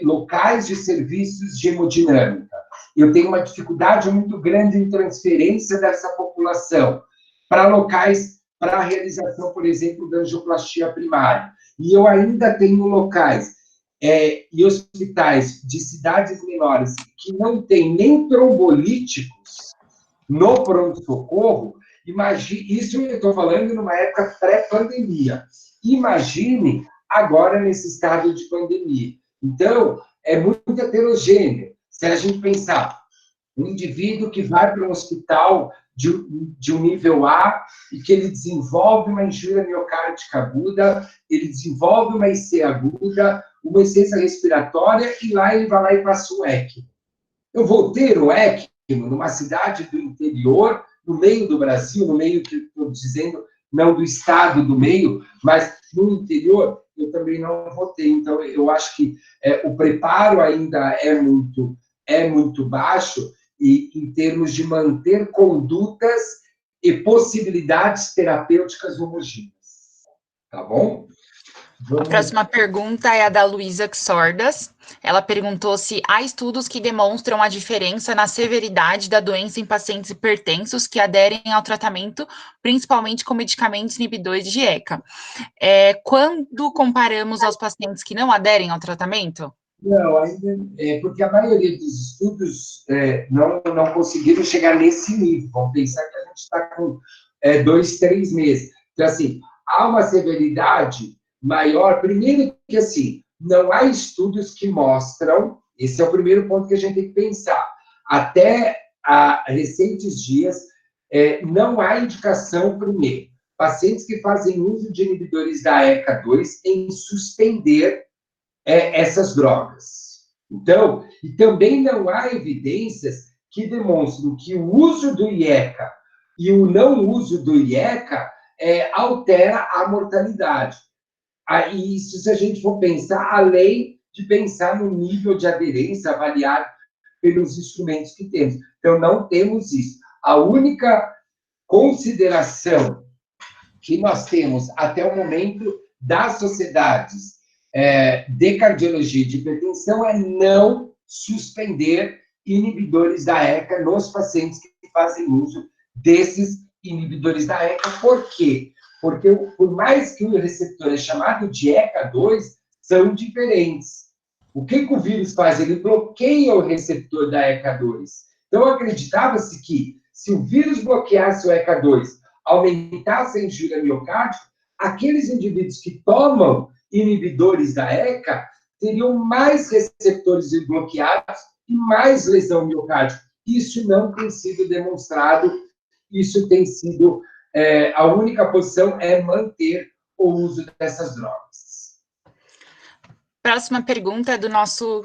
A: locais de serviços de hemodinâmica, eu tenho uma dificuldade muito grande em transferência dessa população para locais para a realização, por exemplo, da angioplastia primária. E eu ainda tenho locais e hospitais de cidades menores que não têm nem trombolíticos no pronto-socorro. Imagine, isso eu estou falando numa época pré-pandemia. Imagine agora nesse estado de pandemia. Então, é muito heterogêneo. Se a gente pensar, um indivíduo que vai para um hospital de um nível A e que ele desenvolve uma injúria miocárdica aguda, ele desenvolve uma IC aguda, uma insuficiência respiratória, e lá ele vai lá e passa um ECMO. Eu vou ter o ECMO numa cidade do interior, no meio do Brasil, no meio que estou dizendo, não do estado do meio, mas no interior, eu também não vou ter. Então, eu acho que o preparo ainda é muito baixo, e em termos de manter condutas e possibilidades terapêuticas homogêneas. Tá bom?
B: A próxima pergunta é a da Luísa Xordas. Ela perguntou se há estudos que demonstram a diferença na severidade da doença em pacientes hipertensos que aderem ao tratamento, principalmente com medicamentos inibidores de ECA. Quando comparamos aos pacientes que não aderem ao tratamento?
A: Não, ainda porque a maioria dos estudos não conseguiram chegar nesse nível. Vamos pensar que a gente está com 2, 3 meses. Então, assim, há uma severidade maior. Primeiro que, assim, não há estudos que mostram, esse é o primeiro ponto que a gente tem que pensar. Até há recentes dias, não há indicação, primeiro, pacientes que fazem uso de inibidores da ECA2 em suspender essas drogas. Então, e também não há evidências que demonstram que o uso do IECA e o não uso do IECA altera a mortalidade. Aí, isso, se a gente for pensar, além de pensar no nível de aderência avaliado pelos instrumentos que temos. Então, não temos isso. A única consideração que nós temos, até o momento, das sociedades de cardiologia e de hipertensão é não suspender inibidores da ECA nos pacientes que fazem uso desses inibidores da ECA. Por quê? Porque, por mais que o receptor é chamado de ECA2, são diferentes. O que o vírus faz? Ele bloqueia o receptor da ECA2. Então, acreditava-se que, se o vírus bloqueasse o ECA2, aumentasse a injúria miocárdica, aqueles indivíduos que tomam inibidores da ECA teriam mais receptores bloqueados e mais lesão miocárdica. Isso não tem sido demonstrado, isso tem sido... a única posição é manter o uso dessas drogas.
B: Próxima pergunta é do nosso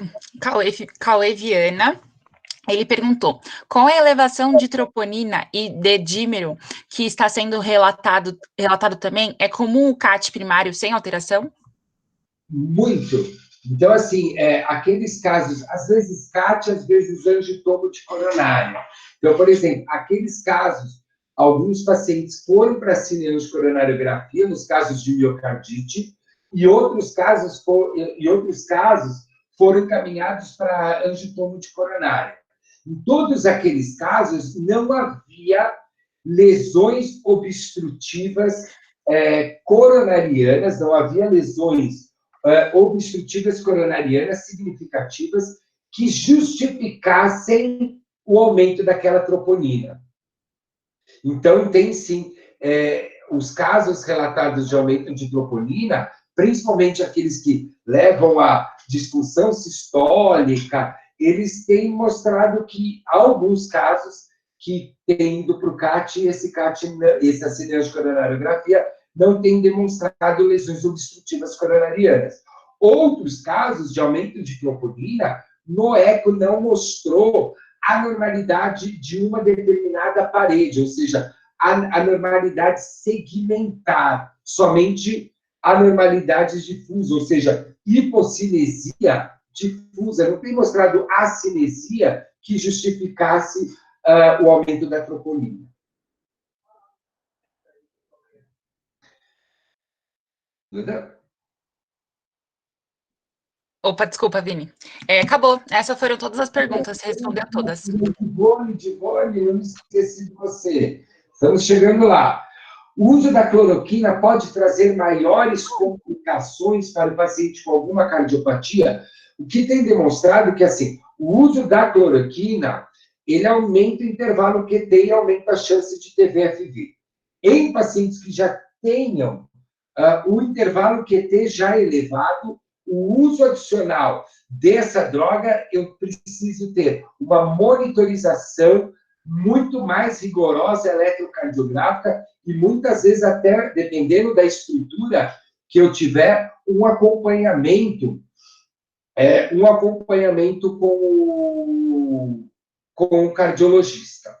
B: Cauê Viana. Ele perguntou, qual é a elevação de troponina e de dímero que está sendo relatado também? É comum o CAT primário sem alteração?
A: Muito. Então, assim, aqueles casos, às vezes CAT, às vezes angiotomo de coronária. Então, por exemplo, aqueles casos, alguns pacientes foram para a cineangiocoronariografia, nos casos de miocardite, e outros casos foram encaminhados para angiotomo de coronária. Em todos aqueles casos, não havia lesões obstrutivas coronarianas, não havia lesões obstrutivas coronarianas significativas que justificassem o aumento daquela troponina. Então, tem sim os casos relatados de aumento de troponina, principalmente aqueles que levam à disfunção sistólica, eles têm mostrado que há alguns casos que têm ido para o CAT, essa cineangiocoronariografia, não tem demonstrado lesões obstrutivas coronarianas. Outros casos de aumento de troponina, no eco não mostrou anormalidade de uma determinada parede, ou seja, anormalidade segmentar, somente anormalidades difusas, ou seja, hipocinesia difusa, não tem mostrado acinesia que justificasse o aumento da troponina.
B: Opa, desculpa, Vini. Acabou. Essas foram todas as perguntas, você respondeu todas.
A: De bone, eu não esqueci de você. Estamos chegando lá. O uso da cloroquina pode trazer maiores complicações para o paciente com alguma cardiopatia? O que tem demonstrado que, assim, o uso da cloroquina, ele aumenta o intervalo QT e aumenta a chance de ter VFV. Em pacientes que já tenham o intervalo QT já elevado, o uso adicional dessa droga, eu preciso ter uma monitorização muito mais rigorosa eletrocardiográfica e muitas vezes até, dependendo da estrutura que eu tiver, um acompanhamento com o cardiologista.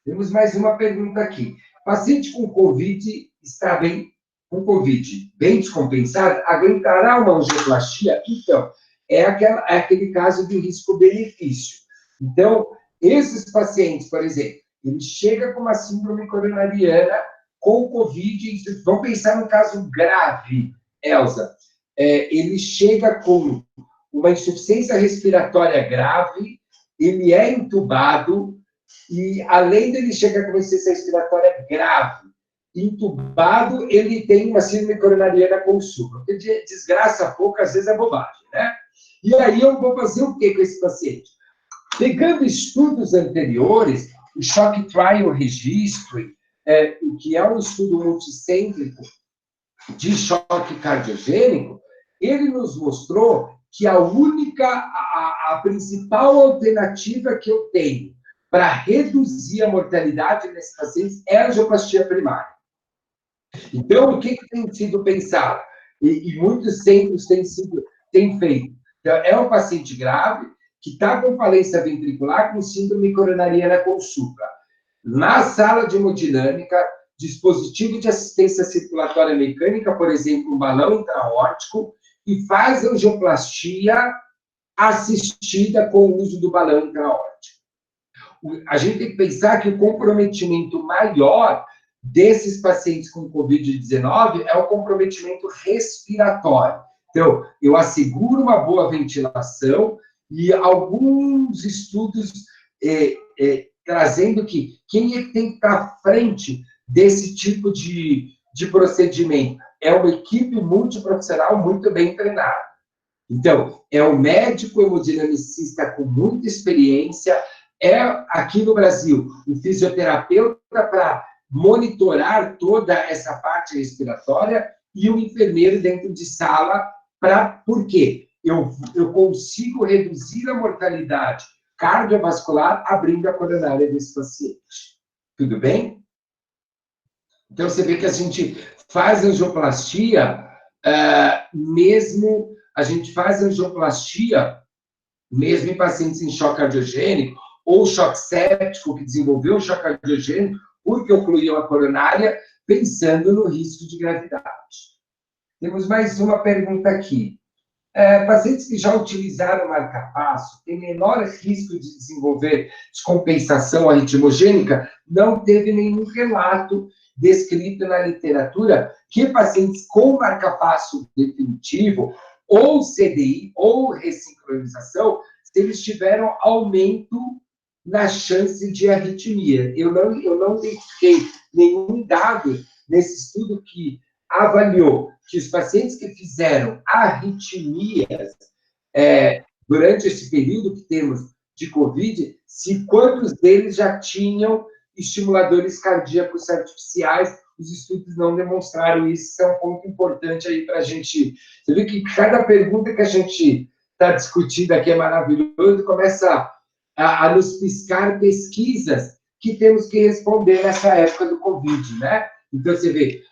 A: Temos mais uma pergunta aqui. Paciente com COVID está bem, com COVID bem descompensado, aguentará uma angioplastia? Então, é aquele caso de risco-benefício. Então, esses pacientes, por exemplo, ele chega com uma síndrome coronariana com COVID, vamos pensar num caso grave, Elza. Ele chega com uma insuficiência respiratória grave, ele é entubado, e além dele chegar com uma insuficiência respiratória grave, entubado, ele tem uma síndrome coronariana com supra. Porque desgraça pouco, às vezes é bobagem, né? E aí eu vou fazer o quê com esse paciente? Pegando estudos anteriores, o Shock Trial Registry, que é um estudo multicêntrico de choque cardiogênico, ele nos mostrou que a principal alternativa que eu tenho para reduzir a mortalidade nesses pacientes é a angioplastia primária. Então, o que tem sido pensado? E muitos centros têm feito. Então, é um paciente grave que está com falência ventricular com síndrome coronariana com supra. Na sala de hemodinâmica, dispositivo de assistência circulatória mecânica, por exemplo, um balão intra-aórtico, e faz angioplastia assistida com o uso do balão intra-aórtico. A gente tem que pensar que o comprometimento maior desses pacientes com Covid-19 é o comprometimento respiratório. Então, eu asseguro uma boa ventilação e alguns estudos trazendo que quem é que tem que estar à frente desse tipo de procedimento é uma equipe multiprofissional muito bem treinada. Então, é o médico hemodinamicista com muita experiência, aqui no Brasil, o fisioterapeuta para monitorar toda essa parte respiratória e o enfermeiro dentro de sala por quê? Eu consigo reduzir a mortalidade cardiovascular abrindo a coronária desse paciente. Tudo bem? Então, você vê que a gente faz angioplastia, mesmo em pacientes em choque cardiogênico, ou choque séptico, que desenvolveu um choque cardiogênico, porque ocluiu a coronária, pensando no risco de gravidade. Temos mais uma pergunta aqui. Pacientes que já utilizaram marca-passo têm menor risco de desenvolver descompensação arritmogênica? Não teve nenhum relato descrito na literatura que pacientes com marca-passo definitivo, ou CDI, ou ressincronização, se eles tiveram aumento na chance de arritmia. Eu não identifiquei nenhum dado nesse estudo que avaliou que os pacientes que fizeram arritmias durante esse período que temos de COVID, quantos deles já tinham estimuladores cardíacos artificiais. Os estudos não demonstraram isso. Isso é um ponto importante aí para a gente. Você vê que cada pergunta que a gente está discutindo aqui é maravilhoso, começa a nos piscar pesquisas que temos que responder nessa época do COVID, né? Então, você vê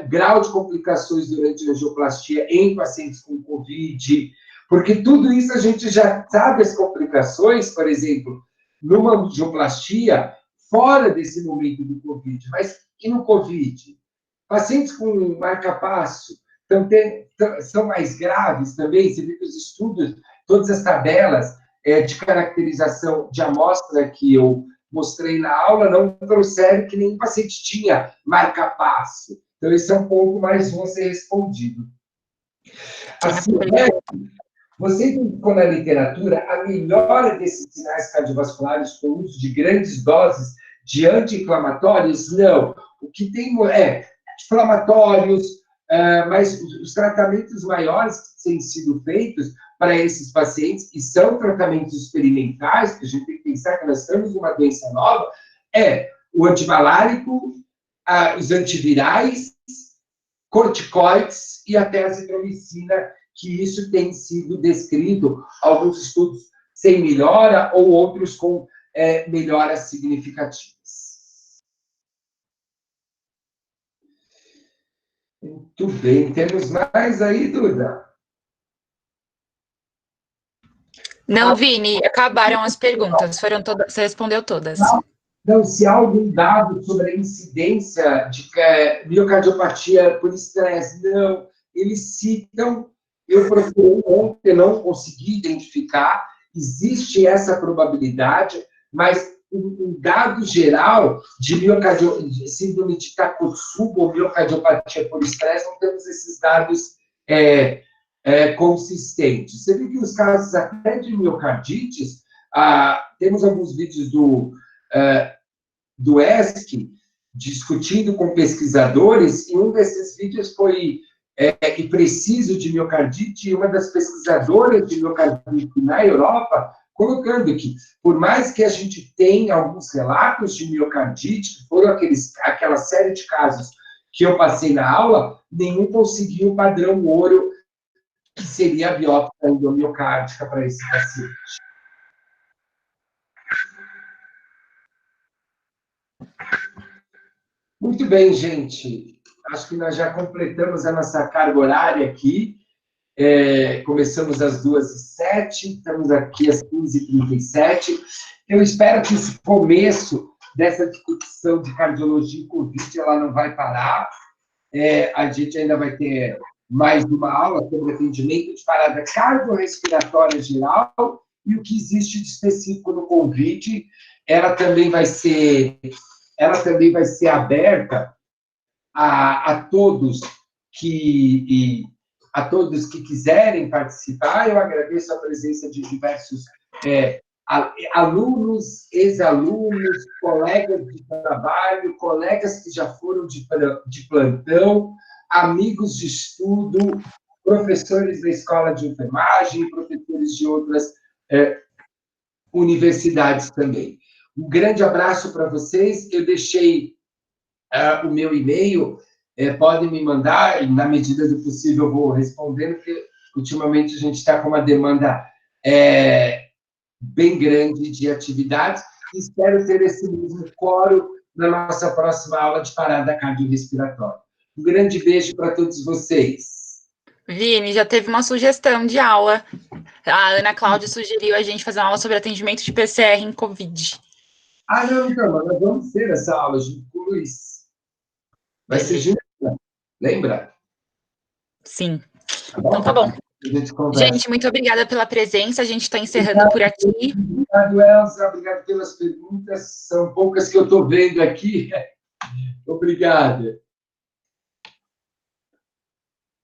A: grau de complicações durante a angioplastia em pacientes com COVID, porque tudo isso a gente já sabe as complicações, por exemplo, numa angioplastia, fora desse momento do COVID, mas e no COVID? Pacientes com marca-passo são mais graves também, você vê que os estudos, todas as tabelas de caracterização de amostra que eu mostrei na aula não trouxeram que nenhum paciente tinha marca-passo. Então, esse é um ponto mais um a ser respondido. Assim, você identificou na literatura a melhora desses sinais cardiovasculares com o uso de grandes doses de anti-inflamatórios? Não. O que tem inflamatórios, mas os tratamentos maiores que têm sido feitos para esses pacientes, e são tratamentos experimentais, que a gente tem que pensar que nós estamos numa doença nova, o antimalárico, os antivirais, corticoides e até a azitromicina, que isso tem sido descrito, alguns estudos sem melhora ou outros com melhoras significativas. Muito bem. Temos mais aí, Duda?
B: Não, Vini, acabaram as perguntas. Foram todas, você respondeu todas.
A: Não, se há algum dado sobre a incidência de miocardiopatia por estresse, não. Eles citam, eu procurei ontem, não consegui identificar, existe essa probabilidade, mas um dado geral de síndrome de Takotsubo ou miocardiopatia por estresse, não temos esses dados consistentes. Você vê que os casos até de miocardites, temos alguns vídeos do ESC discutindo com pesquisadores, e um desses vídeos foi preciso de miocardite, e uma das pesquisadoras de miocardite na Europa, colocando que, por mais que a gente tenha alguns relatos de miocardite, que foram aquela série de casos que eu passei na aula, nenhum conseguiu o padrão ouro, que seria a biópsia endomiocárdica para esse paciente. Muito bem, gente. Acho que nós já completamos a nossa carga horária aqui. Começamos às 2h07, estamos aqui às 15h37. Eu espero que esse começo dessa discussão de cardiologia e Covid, ela não vai parar. A gente ainda vai ter mais uma aula sobre atendimento de parada cardiorrespiratória geral e o que existe de específico no Covid. Ela também vai ser ela também vai ser aberta a todos a todos que quiserem participar. Eu agradeço a presença de diversos alunos, ex-alunos, colegas de trabalho, colegas que já foram de plantão, amigos de estudo, professores da escola de enfermagem, professores de outras universidades também. Um grande abraço para vocês. Eu deixei o meu e-mail, podem me mandar, e na medida do possível eu vou respondendo, porque ultimamente a gente está com uma demanda bem grande de atividades, e espero ter esse mesmo coro na nossa próxima aula de parada cardiorrespiratória. Um grande beijo para todos vocês.
B: Vini, já teve uma sugestão de aula. A Ana Cláudia sugeriu a gente fazer uma aula sobre atendimento de PCR em Covid.
A: Não, então, nós vamos ter essa aula junto com o Luiz. Vai ser junto, lembra?
B: Sim. Então tá bom. Gente, muito obrigada pela presença. A gente está encerrando por aqui.
A: Obrigado, Elza. Obrigado pelas perguntas. São poucas que eu estou vendo aqui. Obrigada.